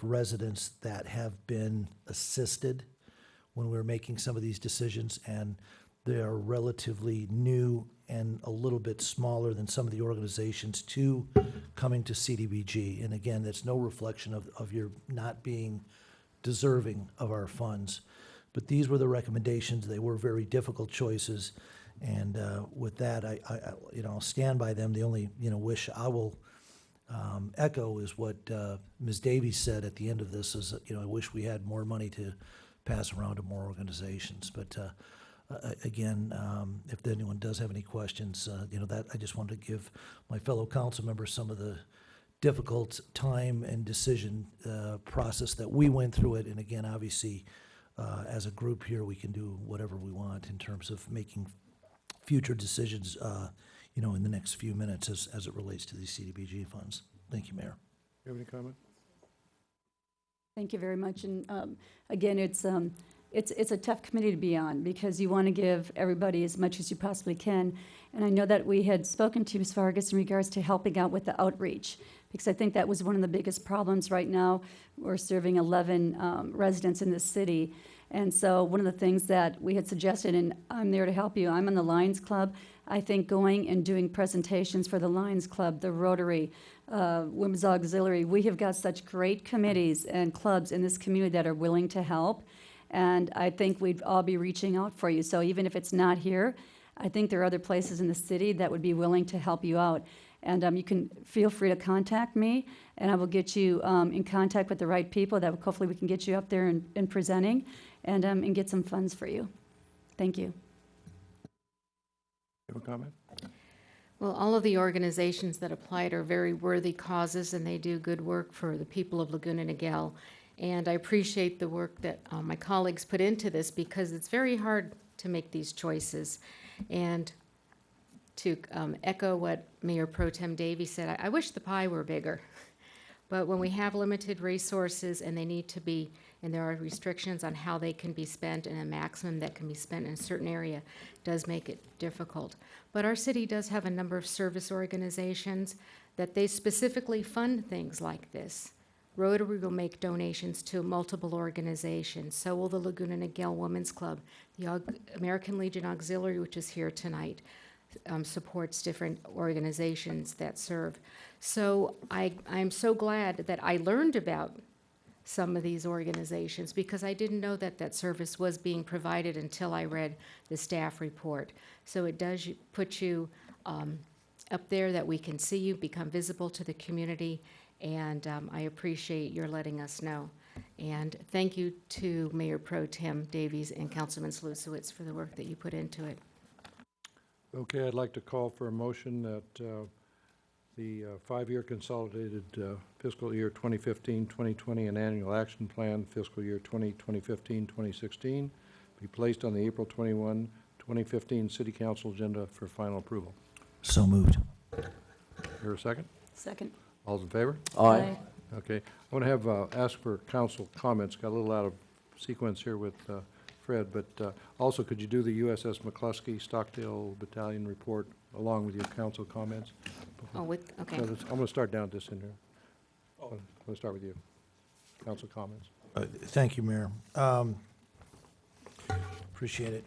residents that have been assisted when we're making some of these decisions, and they are relatively new and a little bit smaller than some of the organizations to coming to CDBG. And again, that's no reflection of your not being deserving of our funds. But these were the recommendations. They were very difficult choices. And with that, I'll stand by them. The only wish I will echo is what Ms. Davies said at the end of this is, I wish we had more money to pass around to more organizations. But again, if anyone does have any questions, that I just wanted to give my fellow council members some of the difficult time and decision process that we went through it. And again, obviously, as a group here, we can do whatever we want in terms of making future decisions, in the next few minutes as it relates to these CDBG funds. Thank you, Mayor.
You have any comment?
Thank you very much. And again, it's a tough committee to be on because you want to give everybody as much as you possibly can. And I know that we had spoken to Ms. Vargas in regards to helping out with the outreach, because I think that was one of the biggest problems right now. We're serving 11 residents in this city. And so one of the things that we had suggested, and I'm there to help you, I'm on the Lions Club. I think going and doing presentations for the Lions Club, the Rotary, Women's Auxiliary, we have got such great committees and clubs in this community that are willing to help. And I think we'd all be reaching out for you. So even if it's not here, I think there are other places in the city that would be willing to help you out. And you can feel free to contact me, and I will get you in contact with the right people that hopefully we can get you up there and presenting and get some funds for you. Thank you.
You have a comment?
Well, all of the organizations that applied are very worthy causes, and they do good work for the people of Laguna Niguel. And I appreciate the work that my colleagues put into this, because it's very hard to make these choices. And to echo what Mayor Pro Tem Davey said, I wish the pie were bigger. But when we have limited resources and they need to be, and there are restrictions on how they can be spent, and a maximum that can be spent in a certain area, does make it difficult. But our city does have a number of service organizations that they specifically fund things like this. Rotary will make donations to multiple organizations. So will the Laguna Niguel Women's Club. The American Legion Auxiliary, which is here tonight, supports different organizations that serve. So I'm so glad that I learned about some of these organizations, because I didn't know that that service was being provided until I read the staff report. So it does put you up there, that we can see you, become visible to the community, and I appreciate your letting us know. And thank you to Mayor Pro Tem Davies and Councilman Slusowitz for the work that you put into it.
Okay, I'd like to call for a motion that the 5-year consolidated fiscal year 2015-2020 and annual action plan fiscal year 2015-2016 be placed on the April 21, 2015 City Council agenda for final approval.
So moved.
Here a second?
Second.
All's in favor?
Aye.
Okay. I want to have ask for council comments. Got a little out of sequence here with Fred, but also could you do the USS McCluskey Stockdale Battalion report along with your council comments?
Oh, okay.
So I'm going to start down this in here. I'm going to start with you. Council comments.
Thank you, Mayor. Appreciate it.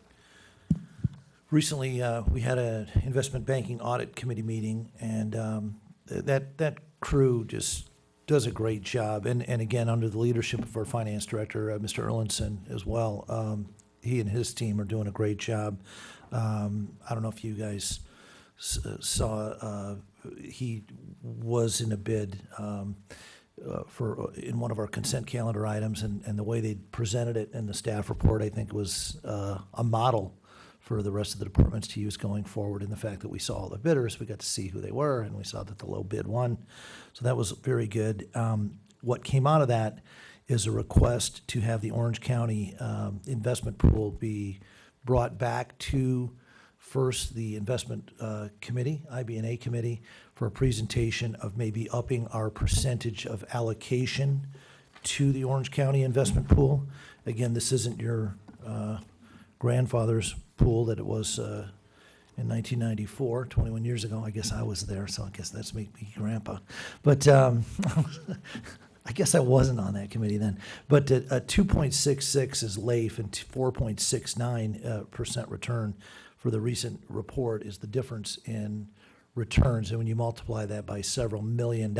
Recently, we had an investment banking audit committee meeting, and that crew just does a great job. And again, under the leadership of our finance director, Mr. Erlinson, as well. He and his team are doing a great job. I don't know if you guys saw, he was in a bid in one of our consent calendar items, and the way they presented it in the staff report, I think, was a model for the rest of the departments to use going forward. In the fact that we saw all the bidders, we got to see who they were, and we saw that the low bid won. So that was very good. What came out of that is a request to have the Orange County investment pool be brought back to first the investment committee, IB&A committee, for a presentation of maybe upping our percentage of allocation to the Orange County investment pool. Again, this isn't your grandfather's pool that it was in 1994, 21 years ago. I guess I was there, so I guess that's me grandpa. But I guess I wasn't on that committee then. But 2.66 is LAIF and 4.69% return for the recent report is the difference in returns. And when you multiply that by several $1 million,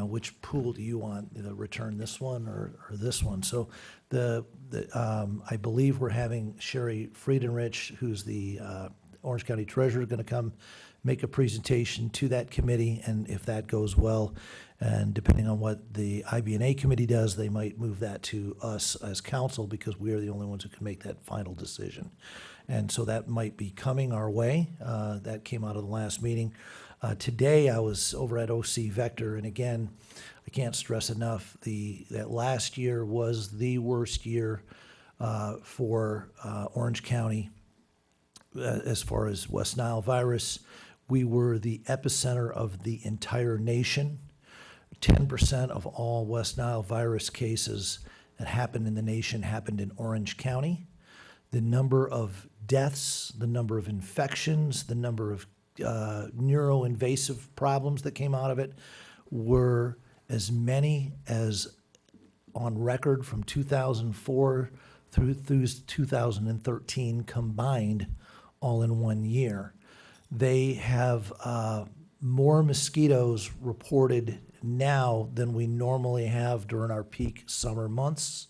which pool do you want, the return, this one or this one? So I believe we're having Sherry Friedenrich, who's the Orange County Treasurer, going to come make a presentation to that committee, and if that goes well, and depending on what the IB&A committee does, they might move that to us as council, because we are the only ones who can make that final decision. And so that might be coming our way. That came out of the last meeting. Today I was over at OC Vector, and again, I can't stress enough, that last year was the worst year for Orange County as far as West Nile virus. We were the epicenter of the entire nation. 10% of all West Nile virus cases that happened in the nation happened in Orange County. The number of deaths, the number of infections, the number of neuroinvasive problems that came out of it were as many as on record from 2004 through 2013 combined, all in 1 year. They have more mosquitoes reported now than we normally have during our peak summer months.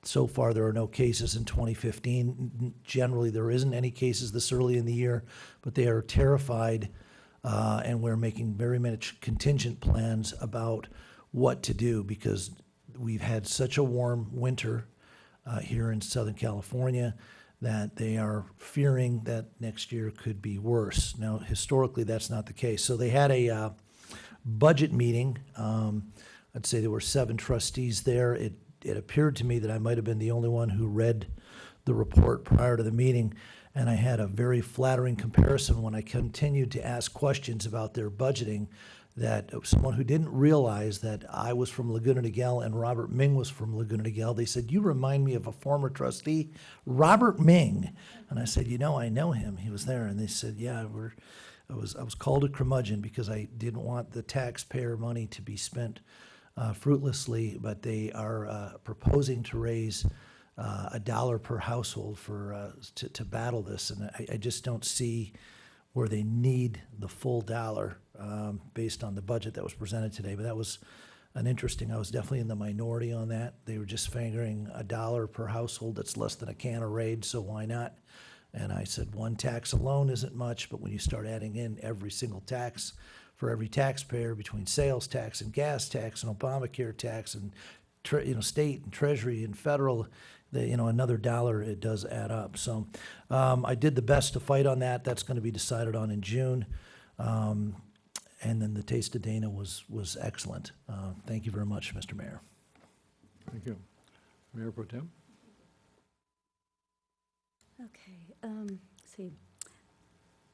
So far, there are no cases in 2015. Generally, there isn't any cases this early in the year, but they are terrified, and we're making very much contingent plans about what to do because we've had such a warm winter here in Southern California that they are fearing that next year could be worse. Now, historically, that's not the case. So they had a budget meeting. I'd say there were 7 trustees there. It appeared to me that I might have been the only one who read the report prior to the meeting, and I had a very flattering comparison when I continued to ask questions about their budgeting, that someone who didn't realize that I was from Laguna Niguel and Robert Ming was from Laguna Niguel, they said, "You remind me of a former trustee, Robert Ming." And I said, I know him. He was there. And they said, yeah, I was called a curmudgeon because I didn't want the taxpayer money to be spent fruitlessly, but they are proposing to raise $1 per household to battle this. And I just don't see where they need the full dollar based on the budget that was presented today. But that was I was definitely in the minority on that. They were just figuring $1 per household. That's less than a can of Raid, so why not? And I said, one tax alone isn't much, but when you start adding in every single tax for every taxpayer between sales tax and gas tax and Obamacare tax and state and treasury and federal, another dollar, it does add up. So I did the best to fight on that. That's going to be decided on in June. And then the Taste of Dana was excellent. Thank you very much, Mr. Mayor.
Thank you. Mayor Pro Tem?
Okay, see.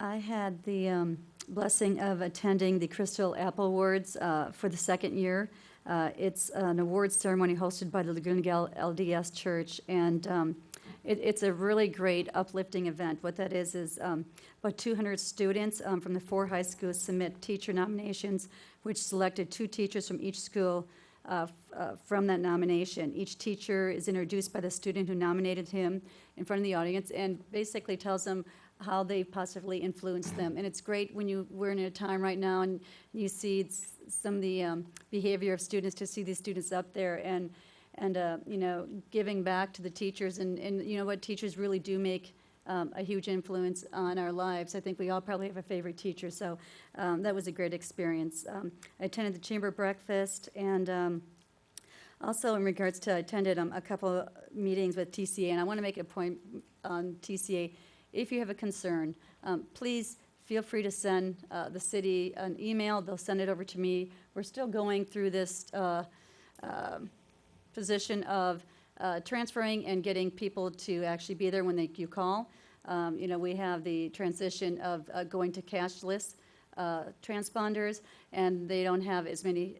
I had the blessing of attending the Crystal Apple Awards for the second year. It's an awards ceremony hosted by the Laguna Niguel LDS Church, and it's a really great uplifting event. What that is about 200 students from the 4 high schools submit teacher nominations, which selected 2 teachers from each school from that nomination. Each teacher is introduced by the student who nominated him in front of the audience and basically tells them how they positively influenced them. And it's great when we're in a time right now and you see some of the behavior of students, to see these students up there and giving back to the teachers. And you know what, teachers really do make a huge influence on our lives. I think we all probably have a favorite teacher, so that was a great experience. I attended the chamber breakfast, and also in regards to, I attended a couple of meetings with TCA, and I want to make a point on TCA. If you have a concern, please feel free to send the city an email. They'll send it over to me. We're still going through this position of transferring and getting people to actually be there when you call. We have the transition of going to cashless transponders, and they don't have as many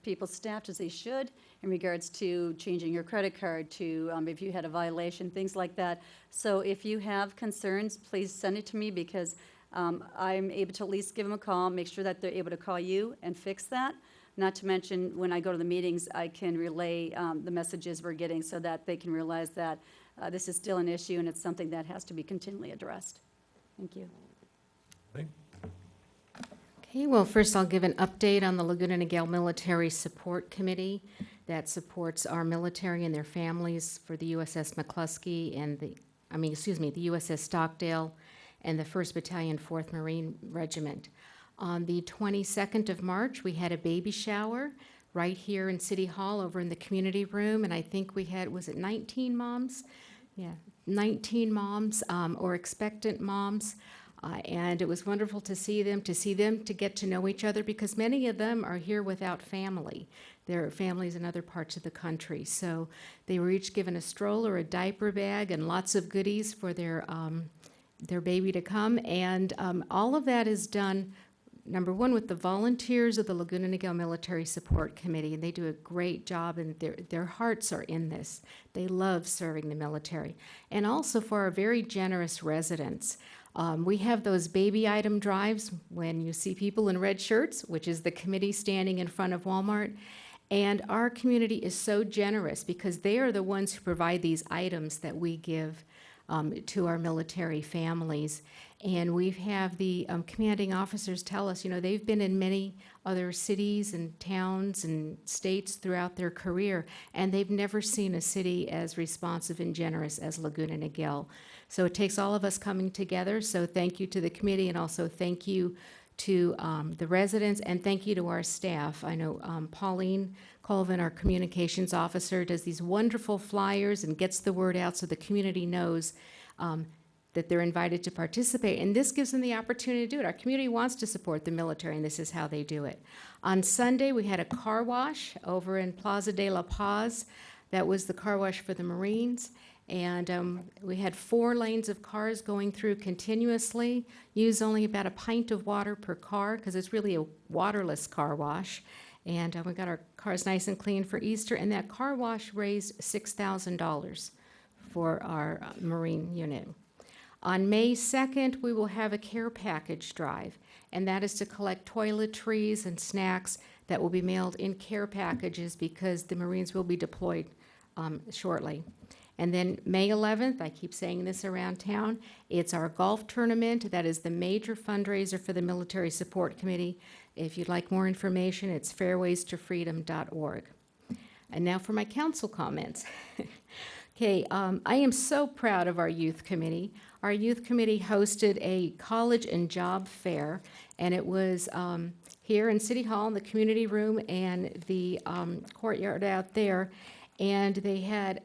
people staffed as they should in regards to changing your credit card, to if you had a violation, things like that. So if you have concerns, please send it to me, because I'm able to at least give them a call, make sure that they're able to call you and fix that. Not to mention, when I go to the meetings, I can relay the messages we're getting so that they can realize that this is still an issue and it's something that has to be continually addressed. Thank you.
Okay, well, first I'll give an update on the Laguna Niguel Military Support Committee that supports our military and their families for the USS McCluskey and the USS Stockdale and the 1st Battalion, 4th Marine Regiment. On the 22nd of March, we had a baby shower right here in City Hall over in the community room, and I think we had, was it 19 moms? Yeah, 19 moms or expectant moms. And it was wonderful to see them, to get to know each other, because many of them are here without family. Their families in other parts of the country. So they were each given a stroller, a diaper bag, and lots of goodies for their their baby to come. And all of that is done, number one, with the volunteers of the Laguna Niguel Military Support Committee, and they do a great job, and their hearts are in this. They love serving the military. And also for our very generous residents. We have those baby item drives when you see people in red shirts, which is the committee standing in front of Walmart. And our community is so generous because they are the ones who provide these items that we give to our military families. And we have the commanding officers tell us, you know, they've been in many other cities and towns and states throughout their career, and they've never seen a city as responsive and generous as Laguna Niguel. So it takes all of us coming together. So thank you to the committee, and also thank you to the residents, and thank you to our staff. I know Pauline Colvin, our communications officer, does these wonderful flyers and gets the word out so the community knows that they're invited to participate. And this gives them the opportunity to do it. Our community wants to support the military, and this is how they do it. On Sunday, we had a car wash over in Plaza de la Paz. That was the car wash for the Marines. And we had 4 lanes of cars going through continuously, use only about a pint of water per car because it's really a waterless car wash. And we got our cars nice and clean for Easter, and that car wash raised $6,000 for our Marine unit. On May 2nd, we will have a care package drive, and that is to collect toiletries and snacks that will be mailed in care packages because the Marines will be deployed shortly. And then May 11th, I keep saying this around town, it's our golf tournament. That is the major fundraiser for the Military Support Committee. If you'd like more information, it's fairwaystofreedom.org. And now for my council comments. Okay, I am so proud of our youth committee. Our youth committee hosted a college and job fair, and it was here in City Hall in the community room and the courtyard out there. And they had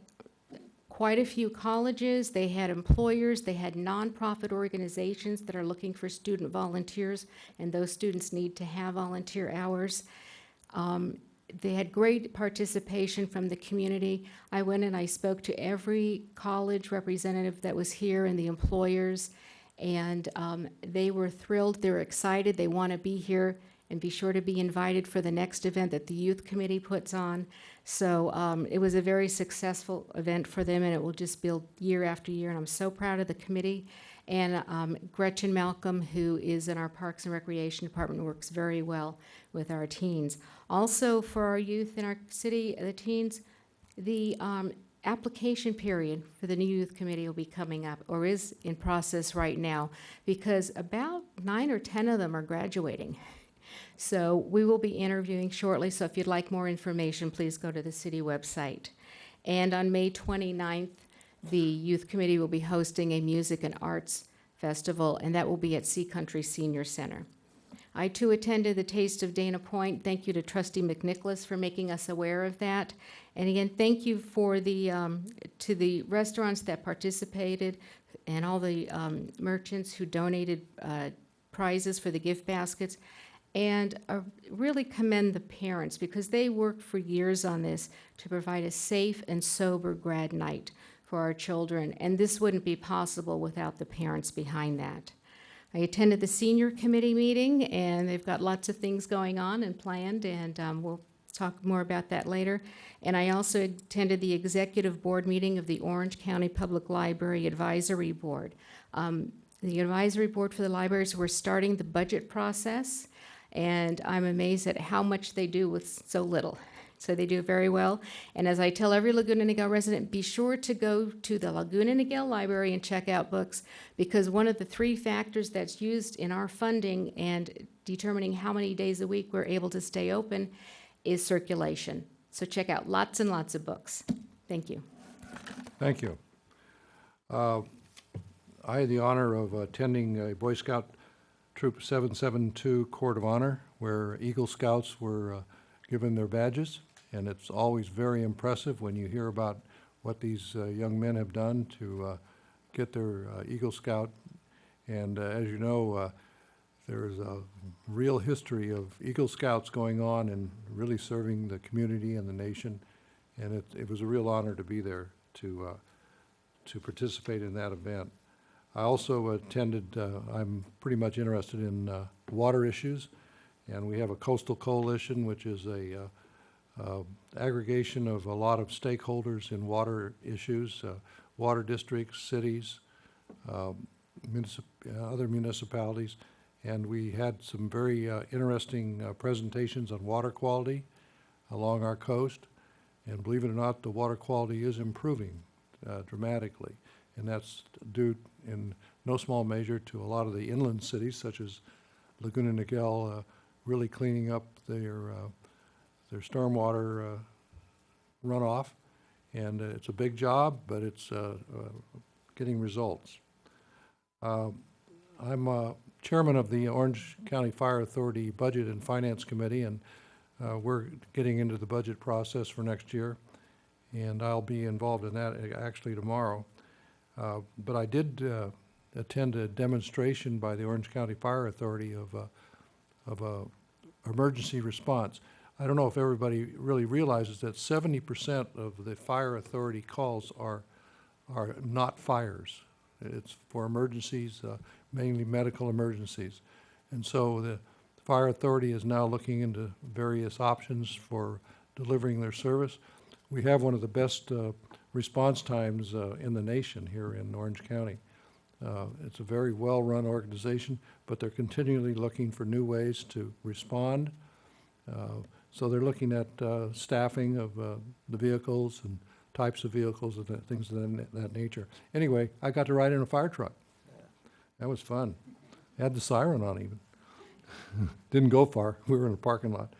quite a few colleges, they had employers, they had nonprofit organizations that are looking for student volunteers, and those students need to have volunteer hours. They had great participation from the community. I went and I spoke to every college representative that was here and the employers, and they were thrilled, they're excited, they want to be here, and be sure to be invited for the next event that the youth committee puts on. So it was a very successful event for them, and it will just build year after year, and I'm so proud of the committee. And Gretchen Malcolm, who is in our Parks and Recreation Department, works very well with our teens. Also for our youth in our city, the teens, the application period for the new youth committee will be coming up, or is in process right now, because about 9 or 10 of them are graduating. So we will be interviewing shortly, so if you'd like more information, please go to the city website. And on May 29th, the youth committee will be hosting a music and arts festival, and that will be at Sea Country Senior Center. I too attended the Taste of Dana Point. Thank you to Trustee McNicholas for making us aware of that. And again, thank you for the to the restaurants that participated and all the merchants who donated prizes for the gift baskets. And really commend the parents because they worked for years on this to provide a safe and sober grad night for our children. And this wouldn't be possible without the parents behind that. I attended the senior committee meeting, and they've got lots of things going on and planned, and we'll talk more about that later. And I also attended the executive board meeting of the Orange County Public Library Advisory Board. The advisory board for the libraries, we're starting the budget process, and I'm amazed at how much they do with so little. So they do very well. And as I tell every Laguna Niguel resident, be sure to go to the Laguna Niguel Library and check out books, because one of the 3 factors that's used in our funding and determining how many days a week we're able to stay open is circulation. So check out lots and lots of books. Thank you.
Thank you. I had the honor of attending a Boy Scout Troop 772 Court of Honor, where Eagle Scouts were given their badges. And it's always very impressive when you hear about what these young men have done to get their Eagle Scout. And as you know, there's a real history of Eagle Scouts going on and really serving the community and the nation. And it was a real honor to be there to participate in that event. I also attended, I'm pretty much interested in water issues, and we have a coastal coalition, which is a aggregation of a lot of stakeholders in water issues, water districts, cities, other municipalities, and we had some very interesting presentations on water quality along our coast. And believe it or not, the water quality is improving dramatically, and that's due in no small measure to a lot of the inland cities, such as Laguna Niguel, really cleaning up their stormwater runoff. And it's a big job, but it's getting results. I'm chairman of the Orange County Fire Authority Budget and Finance Committee, and we're getting into the budget process for next year, and I'll be involved in that actually tomorrow. But I did attend a demonstration by the Orange County Fire Authority of emergency response. I don't know if everybody really realizes that 70% of the fire authority calls are not fires. It's for emergencies, mainly medical emergencies. And so the fire authority is now looking into various options for delivering their service. We have one of the best response times in the nation here in Orange County. It's a very well-run organization, but they're continually looking for new ways to respond. So they're looking at staffing of the vehicles and types of vehicles and things of that nature. Anyway, I got to ride in a fire truck. That was fun. Had the siren on even. Didn't go far. We were in a parking lot.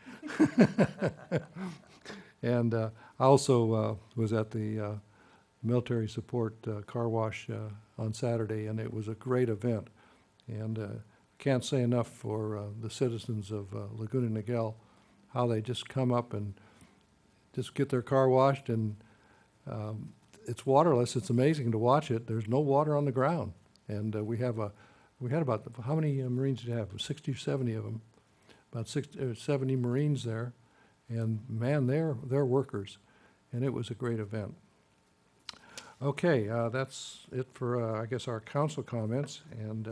And I also was at the military support car wash on Saturday, and it was a great event. And can't say enough for the citizens of Laguna Niguel, how they just come up and just get their car washed, and it's waterless. It's amazing to watch it. There's no water on the ground. And we had about, how many Marines did you have? 60 or 70 of them. About 60 or 70 Marines there. And man, they're workers. And it was a great event. Okay, that's it for, I guess, our council comments. And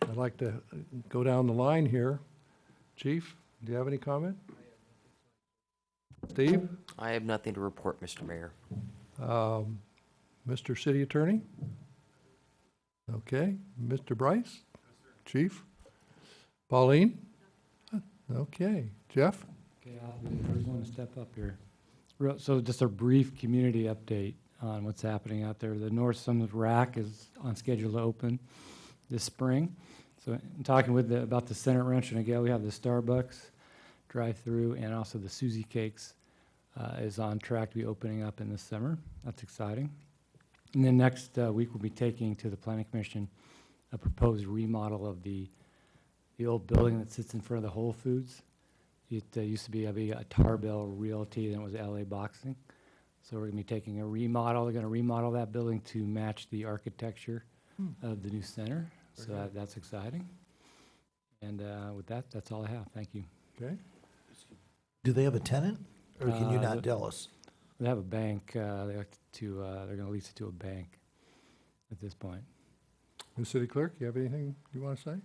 I'd like to go down the line here. Chief, do you have any comment? Steve?
I have nothing to report, Mr. Mayor.
Mr. City Attorney? Okay. Mr. Bryce? Chief? Pauline? Okay. Jeff?
Okay, I'll be the first one to step up here. So just a brief community update on what's happening out there. The North Summit Rack is on schedule to open this spring. So in talking about the Senate Ranch in Niguel, we have the Starbucks drive-through, and also the Susie Cakes is on track to be opening up in the summer. That's exciting. And then next week we'll be taking to the Planning Commission a proposed remodel of the old building that sits in front of the Whole Foods. It used to be a Tarbell Realty, then it was LA Boxing. So we're going to be taking a remodel. They're going to remodel that building to match the architecture of the new center. So that's exciting. And with that, that's all I have. Thank you.
Okay.
Do they have a tenant, or can you not tell us?
They have a bank. They're going to lease it to a bank at this point.
The City Clerk, you have anything you want to say?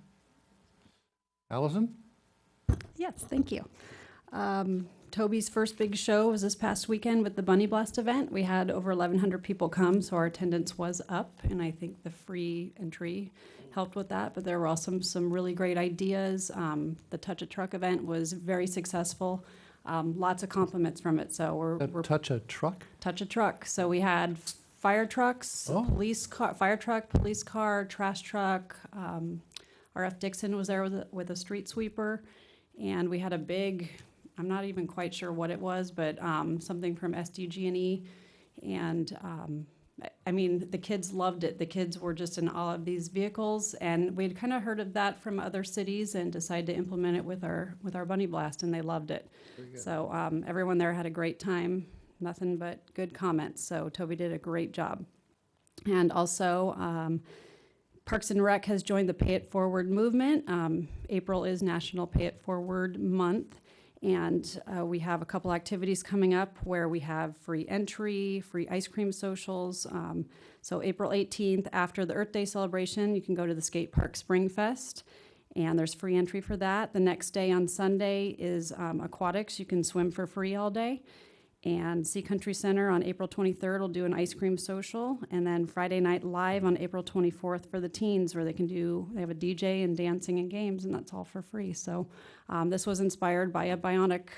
Allison?
Yes, thank you. Toby's first big show was this past weekend with the Bunny Blast event. We had over 1,100 people come, so our attendance was up, and I think the free entry helped with that. But there were also some really great ideas. The Touch a Truck event was very successful. Lots of compliments from it. So we're
Touch a Truck?
Touch a Truck. So we had fire trucks, police car, fire truck, police car, trash truck. R.F. Dixon was there with a street sweeper, and we had a big, I'm not even quite sure what it was, but something from SDG&E, and I mean, the kids loved it. The kids were just in all of these vehicles, and we'd kind of heard of that from other cities and decided to implement it with our Bunny Blast, and they loved it. So everyone there had a great time. Nothing but good comments. So Toby did a great job. And also, Parks and Rec has joined the Pay It Forward movement. April is National Pay It Forward Month. And we have a couple activities coming up where we have free entry, free ice cream socials, So April 18th, after the Earth Day celebration, you can go to the Skate Park Spring Fest, and there's free entry for that. The next day on Sunday is aquatics. You can swim for free all day. And Sea Country Center on April 23rd will do an ice cream social. And then Friday Night Live on April 24th for the teens, where they have a DJ and dancing and games, and that's all for free. So this was inspired by a bionic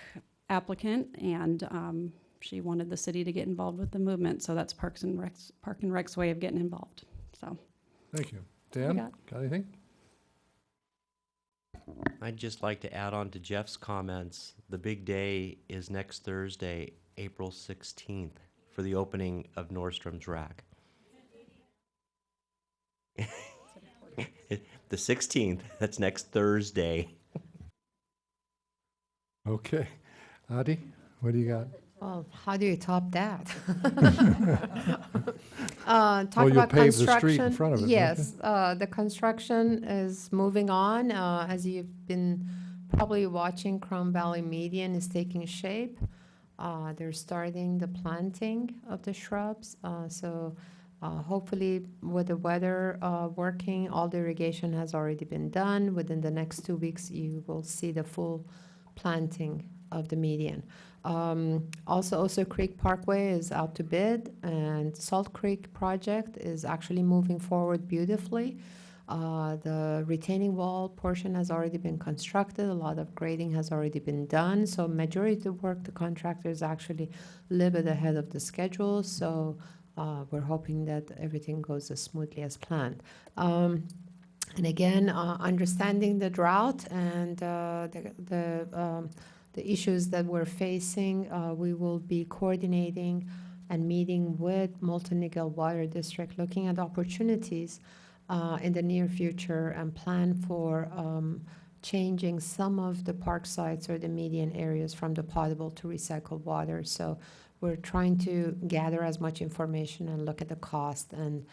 applicant, and she wanted the city to get involved with the movement. So that's Park and Rec's way of getting involved. So
Thank you. Dan, got anything?
I'd just like to add on to Jeff's comments. The big day is next Thursday, April 16th, for the opening of Nordstrom's Rack. The 16th, that's next Thursday.
Okay. Adi, what do you got?
Well, how do you top that? Talk
Well, you'll
about
pave the street in
construction.
front of it,
Yes, the construction is moving on. As you've been probably watching, Crown Valley Median is taking shape. They're starting the planting of the shrubs. So hopefully with the weather working, all the irrigation has already been done. Within the next 2 weeks, you will see the full planting of the median. Also Creek Parkway is out to bid, and Salt Creek project is actually moving forward beautifully. The retaining wall portion has already been constructed. A lot of grading has already been done. So majority of the work, the contractors actually a little bit ahead of the schedule. So we're hoping that everything goes as smoothly as planned. And again, understanding the drought and the issues that we're facing, we will be coordinating and meeting with Molten Niguel Water District, looking at opportunities in the near future and plan for changing some of the park sites or the median areas from the potable to recycled water. So we're trying to gather as much information and look at the cost and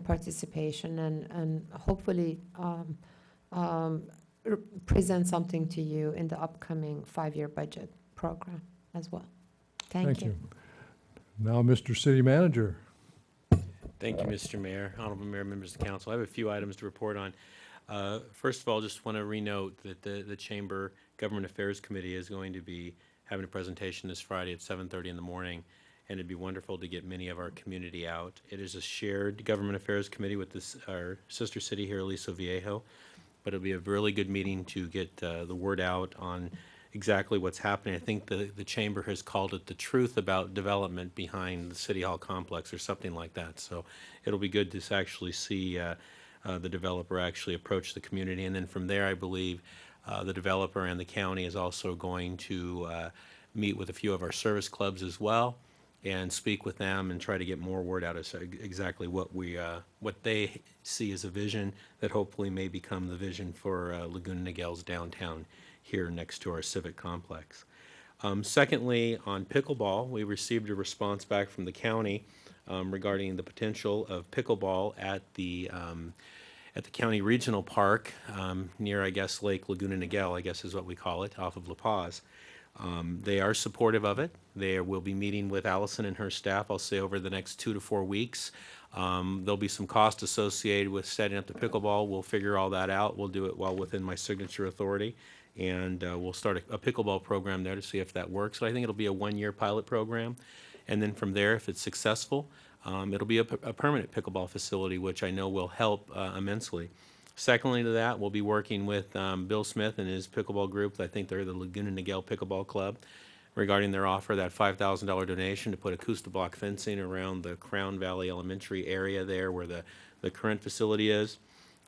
participation and hopefully present something to you in the upcoming 5-year budget program as well. Thank you.
Now, Mr. City Manager.
Thank you, Mr. Mayor, honorable mayor, members of the council. I have a few items to report on. First of all, just want to renote that the Chamber Government Affairs Committee is going to be having a presentation this Friday at 7:30 in the morning, and it'd be wonderful to get many of our community out. It is a shared Government Affairs Committee with our sister city here, Aliso Viejo, but it'll be a really good meeting to get the word out on exactly what's happening. I think the Chamber has called it the truth about development behind the City Hall complex or something like that. So it'll be good to actually see the developer actually approach the community. And then from there, I believe the developer and the county is also going to meet with a few of our service clubs as well and speak with them and try to get more word out as to exactly what they see as a vision that hopefully may become the vision for Laguna Niguel's downtown here next to our civic complex. Secondly, on pickleball, we received a response back from the county regarding the potential of pickleball at the county regional park near, I guess, Lake Laguna Niguel, I guess is what we call it, off of La Paz. They are supportive of it. They will be meeting with Allison and her staff, I'll say, over the next 2 to 4 weeks. There'll be some cost associated with setting up the pickleball. We'll figure all that out. We'll do it well within my signature authority. And we'll start a pickleball program there to see if that works. But I think it'll be a 1-year pilot program. And then from there, if it's successful, it'll be a permanent pickleball facility, which I know will help immensely. Secondly to that, we'll be working with Bill Smith and his pickleball group. I think they're the Laguna Niguel Pickleball Club, regarding their offer, that $5,000 donation to put acoustic block fencing around the Crown Valley Elementary area there where the current facility is.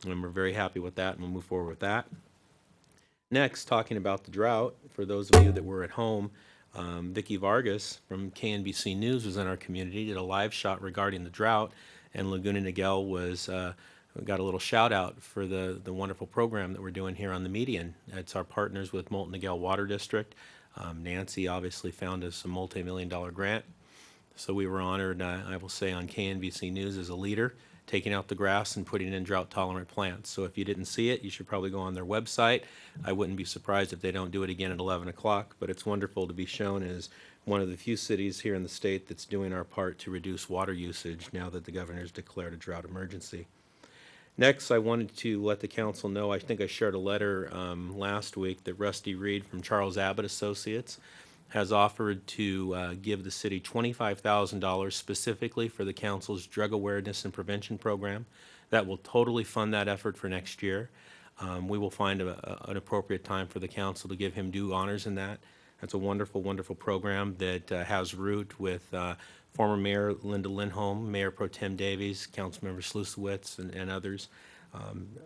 And we're very happy with that, and we'll move forward with that. Next, talking about the drought, for those of you that were at home, Vicki Vargas from KNBC News was in our community, did a live shot regarding the drought, and Laguna Niguel got a little shout out for the wonderful program that we're doing here on the median. It's our partners with Molten Niguel Water District. Nancy obviously found us a multi-million-dollar grant, so we were honored, I will say, on KNBC News as a leader, taking out the grass and putting in drought-tolerant plants. So if you didn't see it, you should probably go on their website. I wouldn't be surprised if they don't do it again at 11 o'clock, but it's wonderful to be shown as one of the few cities here in the state that's doing our part to reduce water usage now that the governor's declared a drought emergency. Next, I wanted to let the council know, I think I shared a letter last week that Rusty Reed from Charles Abbott Associates has offered to give the city $25,000 specifically for the council's drug awareness and prevention program. That will totally fund that effort for next year. We will find an appropriate time for the council to give him due honors in that. That's a wonderful, wonderful program that has root with former Mayor Linda Lindholm, Mayor Pro Tem Davies, Councilmember Slusowitz, and others.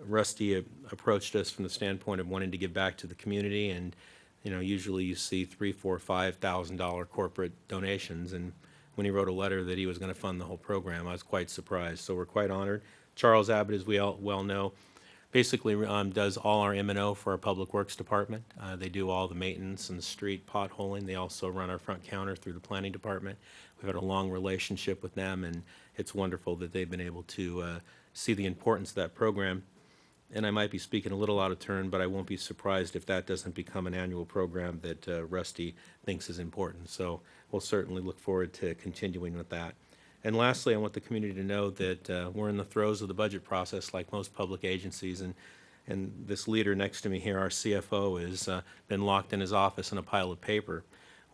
Rusty approached us from the standpoint of wanting to give back to the community, and usually you see $3,000, $4,000, $5,000 corporate donations, and when he wrote a letter that he was going to fund the whole program, I was quite surprised. So we're quite honored. Charles Abbott, as we all well know, basically does all our M&O for our Public Works Department. They do all the maintenance and the street potholing. They also run our front counter through the Planning Department. We've had a long relationship with them, and it's wonderful that they've been able to see the importance of that program. And I might be speaking a little out of turn, but I won't be surprised if that doesn't become an annual program that Rusty thinks is important. So we'll certainly look forward to continuing with that. And lastly, I want the community to know that we're in the throes of the budget process like most public agencies, and this leader next to me here, our CFO, has been locked in his office in a pile of paper.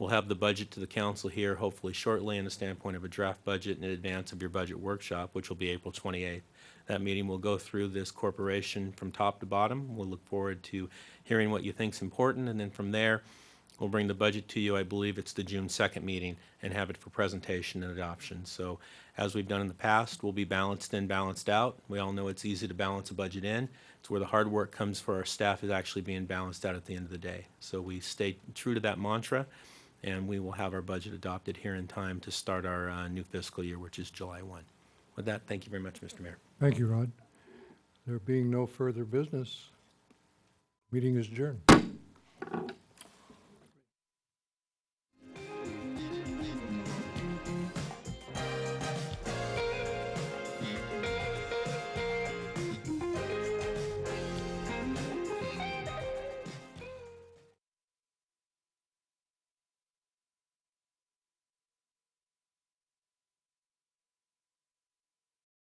We'll have the budget to the council here hopefully shortly in the standpoint of a draft budget in advance of your budget workshop, which will be April 28th. That meeting will go through this corporation from top to bottom. We'll look forward to hearing what you think is important, and then from there, we'll bring the budget to you, I believe it's the June 2nd meeting, and have it for presentation and adoption. So as we've done in the past, we'll be balanced in, balanced out. We all know it's easy to balance a budget in. It's where the hard work comes for our staff is actually being balanced out at the end of the day. So we stay true to that mantra, and we will have our budget adopted here in time to start our new fiscal year, which is July 1. With that, thank you very much, Mr. Mayor.
Thank you, Rod. There being no further business, meeting is adjourned.